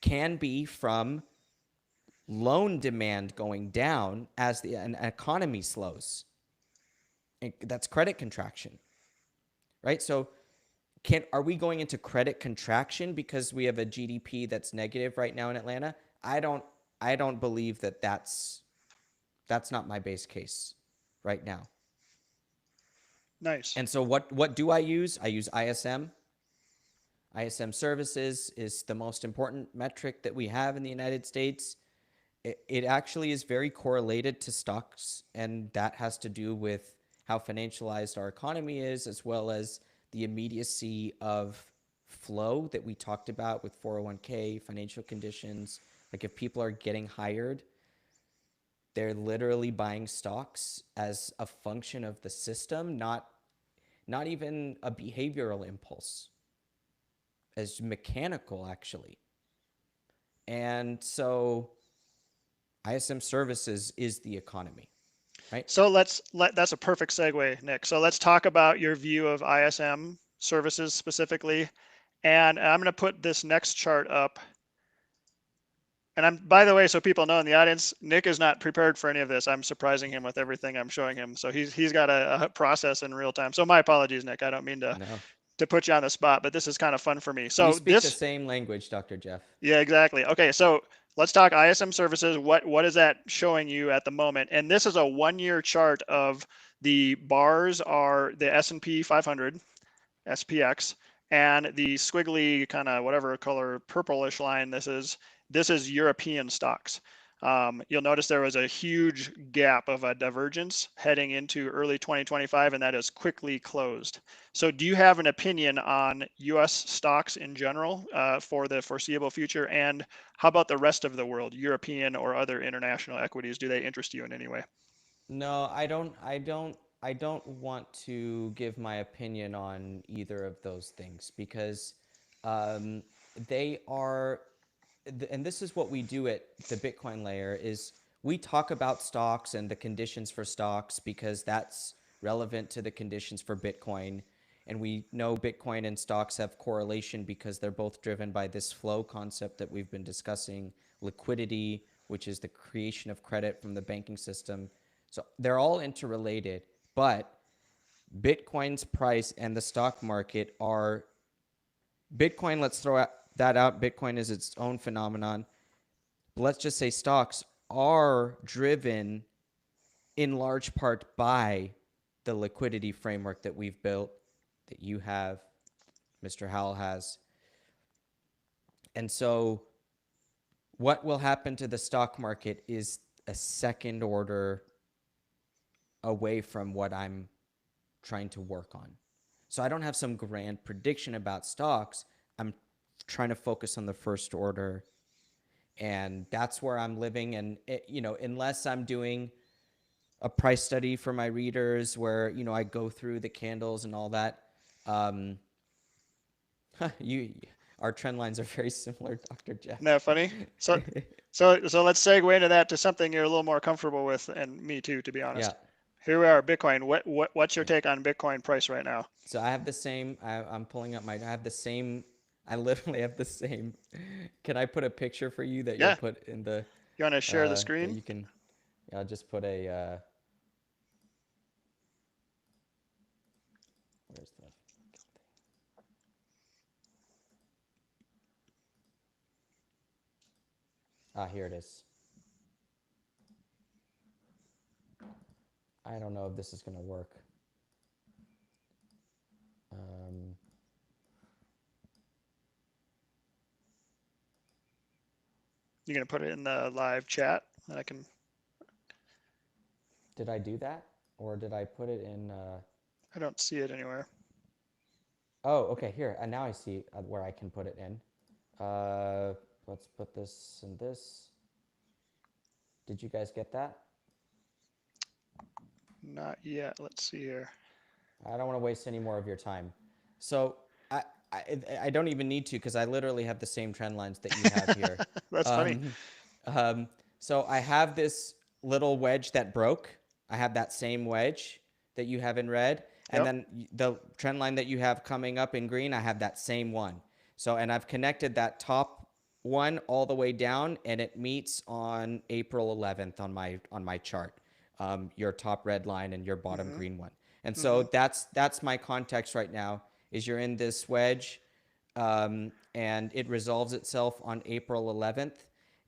can be from loan demand going down as an economy slows. That's credit contraction, right? So are we going into credit contraction because we have a GDP that's negative right now in Atlanta? I don't believe that that's not my base case right now. Nice. And so what do I use? I use ISM. ISM services is the most important metric that we have in the United States. It actually is very correlated to stocks, and that has to do with how financialized our economy is, as well as the immediacy of flow that we talked about with 401k, financial conditions. Like if people are getting hired, they're literally buying stocks as a function of the system, not even a behavioral impulse, as mechanical actually. And so ISM services is the economy, right? So that's a perfect segue, Nik. So let's talk about your view of ISM services specifically. And I'm going to put this next chart up. And by the way, so people know in the audience, Nik is not prepared for any of this. I'm surprising him with everything I'm showing him. So he's got a process in real time. So my apologies, Nik. I don't mean No. to put you on the spot, but this is kind of fun for me. We So speak the this same language, Dr. Jeff. Yeah, exactly. Okay, so let's talk ISM services. What is that showing you at the moment? And this is a 1-year chart of the bars are the S&P 500, SPX, and the squiggly kind of whatever color purplish line this is European stocks. You'll notice there was a huge gap of a divergence heading into early 2025, and that is quickly closed. So do you have an opinion on US stocks in general for the foreseeable future? And how about the rest of the world, European or other international equities? Do they interest you in any way? No, I don't want to give my opinion on either of those things because um, they are, and this is what we do at the Bitcoin layer is we talk about stocks and the conditions for stocks because that's relevant to the conditions for Bitcoin. And we know Bitcoin and stocks have correlation because they're both driven by this flow concept that we've been discussing, liquidity, which is the creation of credit from the banking system. So they're all interrelated, but Bitcoin's price and the stock market are Bitcoin. Let's throw that out. Bitcoin is its own phenomenon. But let's just say stocks are driven in large part by the liquidity framework that we've built, that you have, Mr. Howell has. And so what will happen to the stock market is a second order away from what I'm trying to work on. So I don't have some grand prediction about stocks. I'm trying to focus on the first order, and that's where I'm living. And unless I'm doing a price study for my readers where I go through the candles and all that, um, you our trend lines are very similar, Dr. Jeff. Isn't that funny? So let's segue into that to something you're a little more comfortable with, and me too, to be Yeah. honest. Here we are, Bitcoin. What's your take on Bitcoin price right now? So I have the same. I'm pulling up I have the same. I literally have the same. Can I put a picture for you that you'll Yeah. put in the You want to share the that screen? you can? Yeah, I'll just put a. Where's the? Here it is. I don't know if this is gonna work. Um, You're gonna put it in the live chat, and I can. did I do that, or did I put it in? I don't see it anywhere. Oh, okay. Here, and now I see where I can put it in. Uh, let's put this in this. Did you guys get that? Not yet. Let's see here. I don't want to waste any more of your time. So I don't even need to because I literally have the same trend lines that you have here. That's funny. Um, so I have this little wedge that broke. I have that same wedge that you have in red. And Yep. then the trend line that you have coming up in green, I have that same one. So, and I've connected that top one all the way down, and it meets on April 11th on my chart. Your top red line and your bottom Mm-hmm. green one. And so Mm-hmm. that's my context right now. Is you're in this wedge, and it resolves itself on April 11th,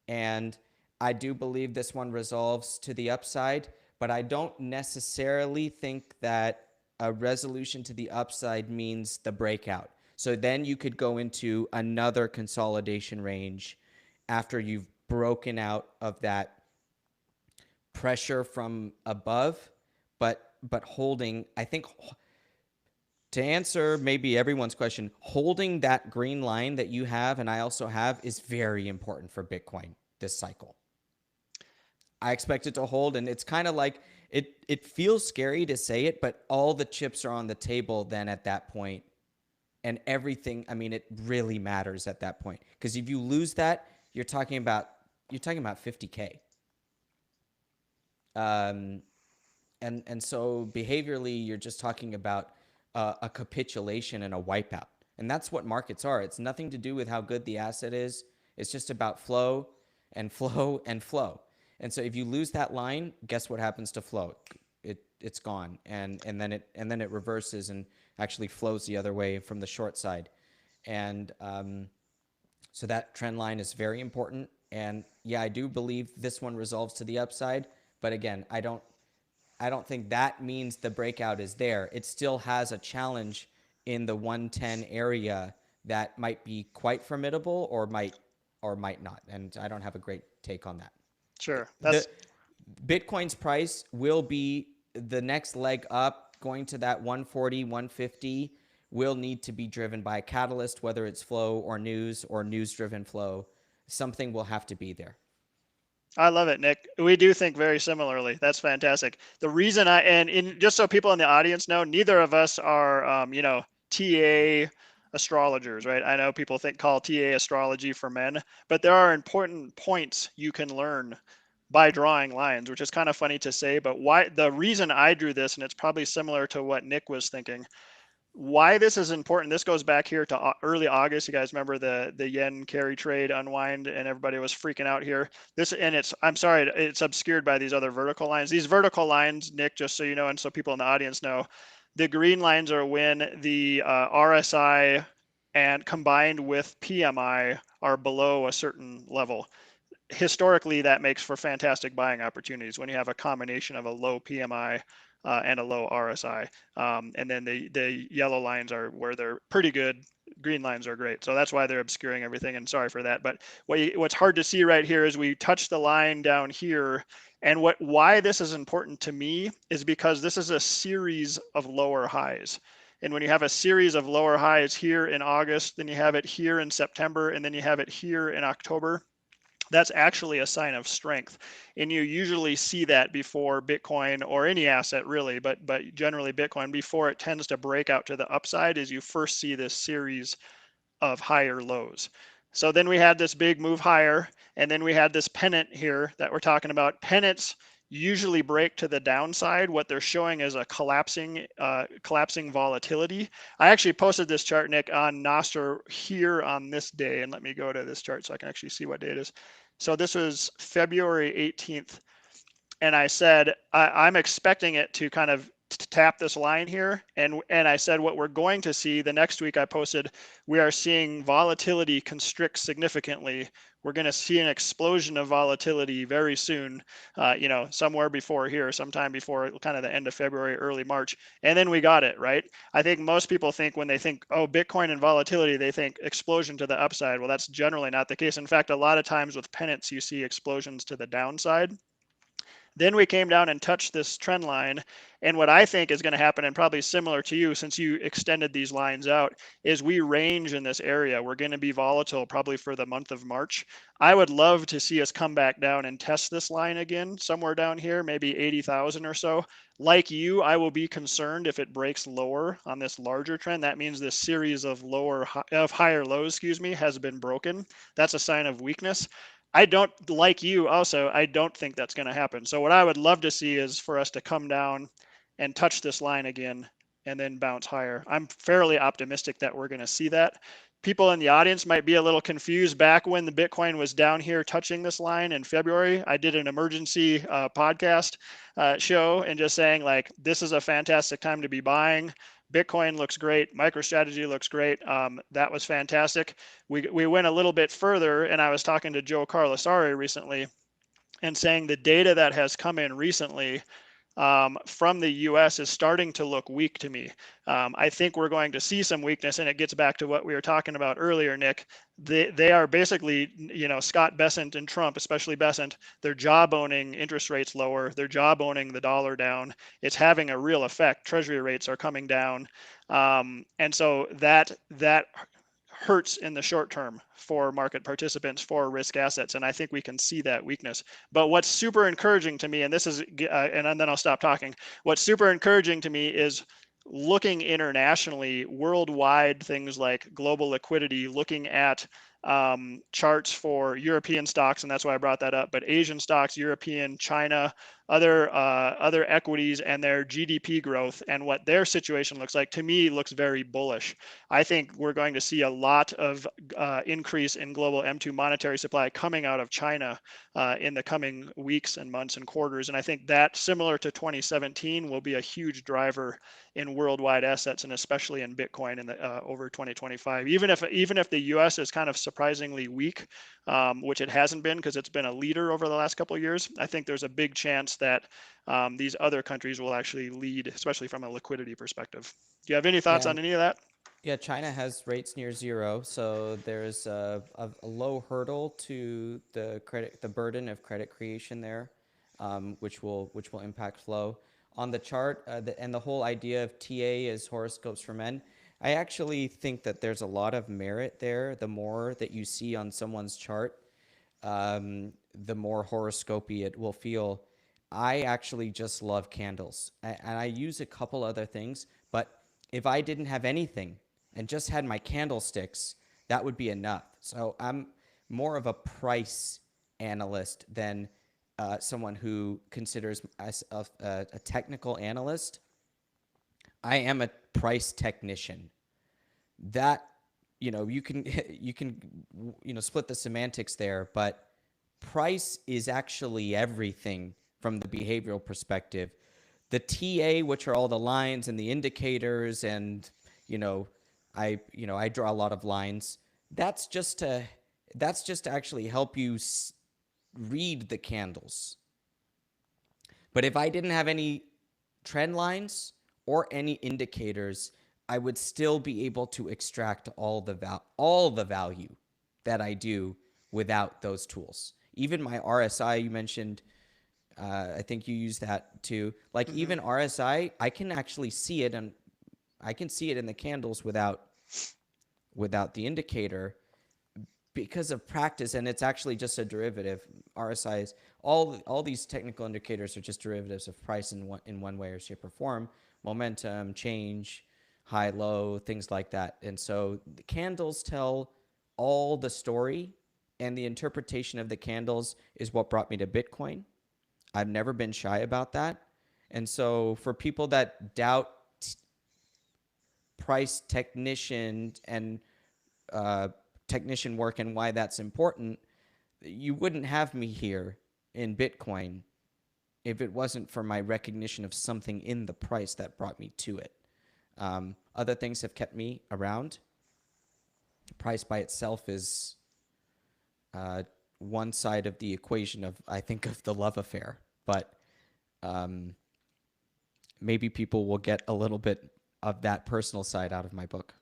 and I do believe this one resolves to the upside, but I don't necessarily think that a resolution to the upside means the breakout. So then you could go into another consolidation range after you've broken out of that pressure from above, but holding, I think, to answer maybe everyone's question, holding that green line that you have and I also have is very important for Bitcoin this cycle. I expect it to hold, and it's kind of like it feels scary to say it, but all the chips are on the table then at that point, and everything, I mean, it really matters at that point, because if you lose that, you're talking about 50K. Um, and so behaviorally, you're just talking about a capitulation and a wipeout, and that's what markets are. It's nothing to do with how good the asset is. It's just about flow and flow and flow. And so if you lose that line, guess what happens to flow? It's gone, and then it reverses and actually flows the other way from the short side, and so that trend line is very important. And yeah, I do believe this one resolves to the upside, but again, I don't think that means the breakout is there. It still has a challenge in the 110 area that might be quite formidable or might not. And I don't have a great take on that. Sure. The That's Bitcoin's price will be the next leg up, going to that 140, 150 will need to be driven by a catalyst, whether it's flow or news driven flow. Something will have to be there. I love it, Nick. We do think very similarly. That's fantastic. The reason and just so people in the audience know, neither of us are, TA astrologers, right? I know people call TA astrology for men, but there are important points you can learn by drawing lines, which is kind of funny to say, but why the reason I drew this, and it's probably similar to what Nick was thinking, why this is important. This goes back here to early August. You guys remember the yen carry trade unwind, and everybody was freaking out here. I'm sorry, it's obscured by these other vertical lines. These vertical lines, Nick, just so you know, and so people in the audience know, the green lines are when the RSI and combined with PMI are below a certain level. Historically, that makes for fantastic buying opportunities when you have a combination of a low PMI and a low RSI. And then the yellow lines are where they're pretty good. Green lines are great. So that's why they're obscuring everything. And sorry for that. But what's hard to see right here is we touch the line down here. And why this is important to me is because this is a series of lower highs. And when you have a series of lower highs here in August, then you have it here in September, and then you have it here in October, that's actually a sign of strength. And you usually see that before Bitcoin or any asset really, but generally Bitcoin, before it tends to break out to the upside, is you first see this series of higher lows. So then we had this big move higher, and then we had this pennant here that we're talking about. Pennants usually break to the downside. What they're showing is a collapsing volatility. I actually posted this chart, Nick, on Nostr here on this day, and let me go to this chart so I can actually see what day it is. So this was February 18th, and I said I'm expecting it to kind of tap this line here, and I said what we're going to see the next week. I posted we are seeing volatility constrict significantly. We're going to see an explosion of volatility very soon, somewhere before here, sometime before kind of the end of February, early March. And then we got it, right? I think most people think when they think, oh, Bitcoin and volatility, they think explosion to the upside. Well, that's generally not the case. In fact, a lot of times with pennants, you see explosions to the downside. Then we came down and touched this trend line. And what I think is going to happen, and probably similar to you since you extended these lines out, is we range in this area. We're going to be volatile probably for the month of March. I would love to see us come back down and test this line again, somewhere down here, maybe 80,000 or so. Like you, I will be concerned if it breaks lower on this larger trend. That means this series of higher lows, has been broken. That's a sign of weakness. I don't, like you also, I don't think that's going to happen. So what I would love to see is for us to come down and touch this line again and then bounce higher. I'm fairly optimistic that we're going to see that. People in the audience might be a little confused. Back when the Bitcoin was down here touching this line in February, I did an emergency podcast show and just saying like, this is a fantastic time to be buying. Bitcoin looks great. MicroStrategy looks great. That was fantastic. We went a little bit further, and I was talking to Joe Carlasari recently and saying the data that has come in recently from the US is starting to look weak to me. I think we're going to see some weakness, and it gets back to what we were talking about earlier, Nick. They are basically, Scott Bessent and Trump, especially Bessent, they're jawboning interest rates lower. They're jawboning the dollar down. It's having a real effect. Treasury rates are coming down. And so that hurts in the short term for market participants for risk assets, and I think we can see that weakness. But what's super encouraging to me, and this is and then I'll stop talking, what's super encouraging to me is looking internationally, worldwide, things like global liquidity, looking at charts for European stocks, and that's why I brought that up, but Asian stocks, European, China, other equities, and their GDP growth and what their situation looks like, to me looks very bullish. I think we're going to see a lot of increase in global M2 monetary supply coming out of China in the coming weeks and months and quarters. And I think that, similar to 2017, will be a huge driver in worldwide assets, and especially in Bitcoin in the over 2025. Even if the U.S. is kind of surprisingly weak, which it hasn't been because it's been a leader over the last couple of years, I think there's a big chance that these other countries will actually lead, especially from a liquidity perspective. Do you have any thoughts Yeah, on any of that? Yeah, China has rates near zero, so there's a low hurdle to the burden of credit creation there, which will impact flow. On the chart, and the whole idea of TA as horoscopes for men, I actually think that there's a lot of merit there. The more that you see on someone's chart, the more horoscopy it will feel. I actually just love candles, and I use a couple other things, but if I didn't have anything and just had my candlesticks, that would be enough. So I'm more of a price analyst than someone who considers myself a technical analyst. I am a price technician. That you can split the semantics there, but price is actually everything from the behavioral perspective. The TA, which are all the lines and the indicators, and you know, I draw a lot of lines. That's just to actually help you read the candles. But if I didn't have any trend lines or any indicators, I would still be able to extract all the value that I do without those tools. Even my RSI you mentioned, I think you use that too. Like Hmm. even RSI, I can actually see it, and I can see it in the candles without the indicator because of practice, and it's actually just a derivative. RSI is all these technical indicators are just derivatives of price in one way or shape or form, momentum, change, high, low, things like that. And so the candles tell all the story, and the interpretation of the candles is what brought me to Bitcoin. I've never been shy about that. And so for people that doubt price uh, technician work and why that's important, you wouldn't have me here in Bitcoin if it wasn't for my recognition of something in the price that brought me to it. Other things have kept me around. Price by itself is uh, one side of the equation of, I think, of the love affair, but um, maybe people will get a little bit of that personal side out of my book.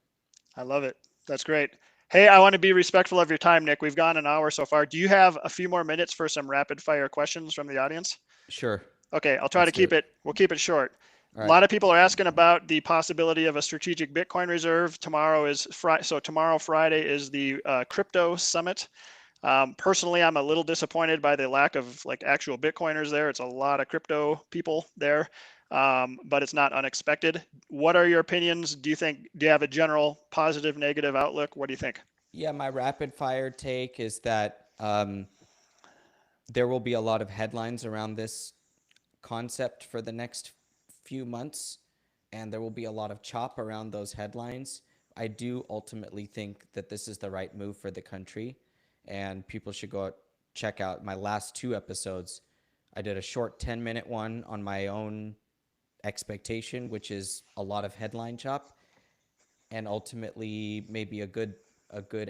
I love it. That's great. Hey, I want to be respectful of your time, Nick. We've gone an hour so far. Do you have a few more minutes for some rapid fire questions from the audience? Sure, Okay, I'll try to let's do it. we'll keep it short. All A right. lot of people are asking about the possibility of a strategic Bitcoin reserve. Tomorrow is Friday, so tomorrow, Friday, is the crypto summit. Personally, I'm a little disappointed by the lack of like actual Bitcoiners there. It's a lot of crypto people there, but it's not unexpected. What are your opinions? Do you have a general positive, negative outlook? What do you think? Yeah, my rapid fire take is that there will be a lot of headlines around this concept for the next few months, and there will be a lot of chop around those headlines. I do ultimately think that this is the right move for the country, and people should go out, check out my last two episodes. I did a short 10-minute one on my own expectation, which is a lot of headline chop, and ultimately maybe a good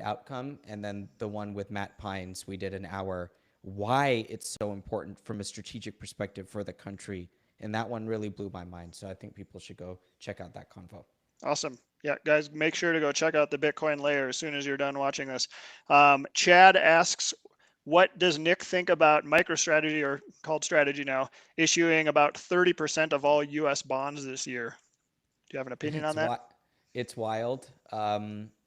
outcome. And then the one with Matt Pines, we did an hour why it's so important from a strategic perspective for the country. And that one really blew my mind. So I think people should go check out that convo. Awesome. Yeah, guys, make sure to go check out the Bitcoin layer as soon as you're done watching this. Chad asks, what does Nick think about MicroStrategy, or called Strategy now, issuing about 30% of all US bonds this year? Do you have an opinion on It's that? wi- it's wild.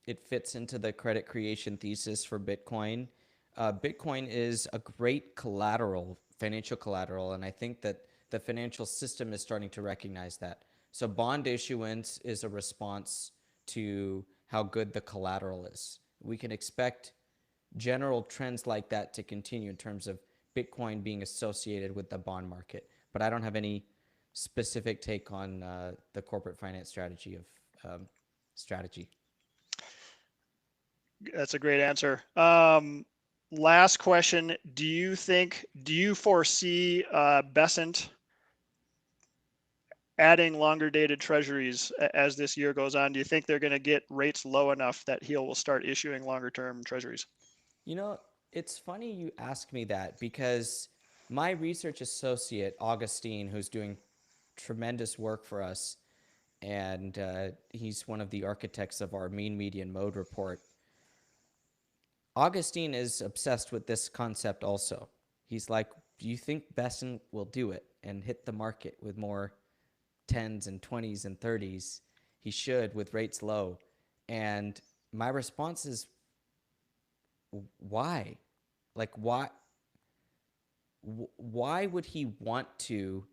It fits into the credit creation thesis for Bitcoin. Bitcoin is a great collateral, financial collateral, and I think that the financial system is starting to recognize that. So bond issuance is a response to how good the collateral is. We can expect general trends like that to continue in terms of Bitcoin being associated with the bond market. But I don't have any specific take on the corporate finance strategy of strategy. That's a great answer. Last question. Do you foresee Besant adding longer dated treasuries as this year goes on? Do you think they're going to get rates low enough that he will start issuing longer term treasuries? You know, it's funny you ask me that because my research associate, Augustine, who's doing tremendous work for us, and he's one of the architects of our mean median mode report. Augustine is obsessed with this concept also. He's like, do you think Besant will do it and hit the market with more 10s and 20s and 30s? He should, with rates low. And my response is, why? Like, why would he want to?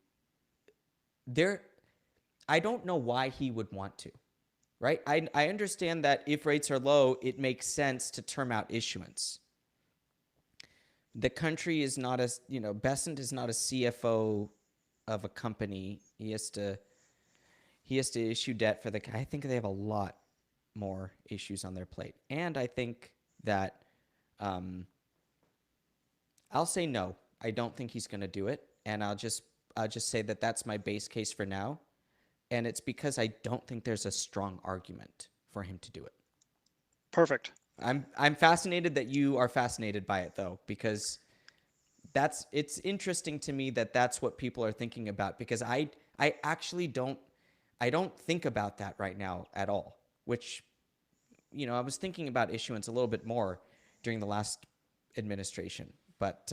I don't know why he would want to, right? I understand that if rates are low, it makes sense to term out issuance. The country is not Besant is not a CFO of a company. He has to issue debt for I think they have a lot more issues on their plate. And I think that I'll say no. I don't think he's going to do it, and I'll just say that that's my base case for now, and it's because I don't think there's a strong argument for him to do it. Perfect. I'm fascinated that you are fascinated by it, though, because it's interesting to me that that's what people are thinking about, because I actually don't think about that right now at all, which, I was thinking about issuance a little bit more during the last administration, but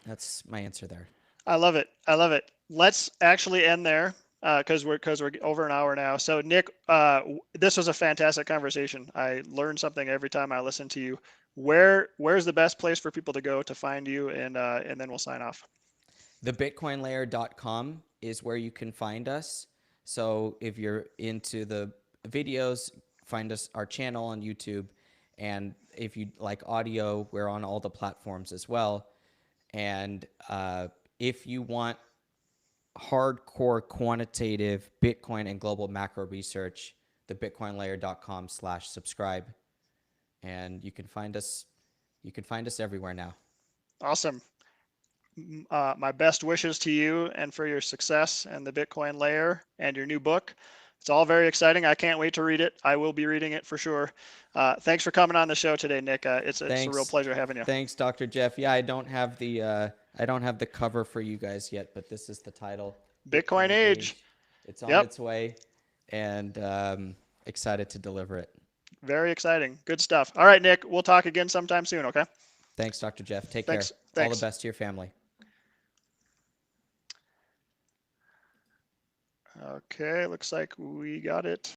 that's my answer there. I love it. I love it. Let's actually end there because we're over an hour now. So Nik, this was a fantastic conversation. I learned something every time I listen to you. Where's the best place for people to go to find you, and then we'll sign off. Thebitcoinlayer.com is where you can find us. So if you're into the videos, find our channel on YouTube. And if you like audio, we're on all the platforms as well. And if you want hardcore quantitative Bitcoin and global macro research, thebitcoinlayer.com/subscribe. And you can find us everywhere now. Awesome. My best wishes to you and for your success and the Bitcoin layer and your new book. It's all very exciting. I can't wait to read it. I will be reading it for sure. Thanks for coming on the show today, Nik. It's a real pleasure having you. Thanks, Dr. Jeff. Yeah, I don't have the cover for you guys yet, but this is the title. Bitcoin Age. It's on its way, and excited to deliver it. Very exciting. Good stuff. All right, Nik. We'll talk again sometime soon, okay? Thanks, Dr. Jeff. Take Thanks. care. All the best to your family. Okay, looks like we got it.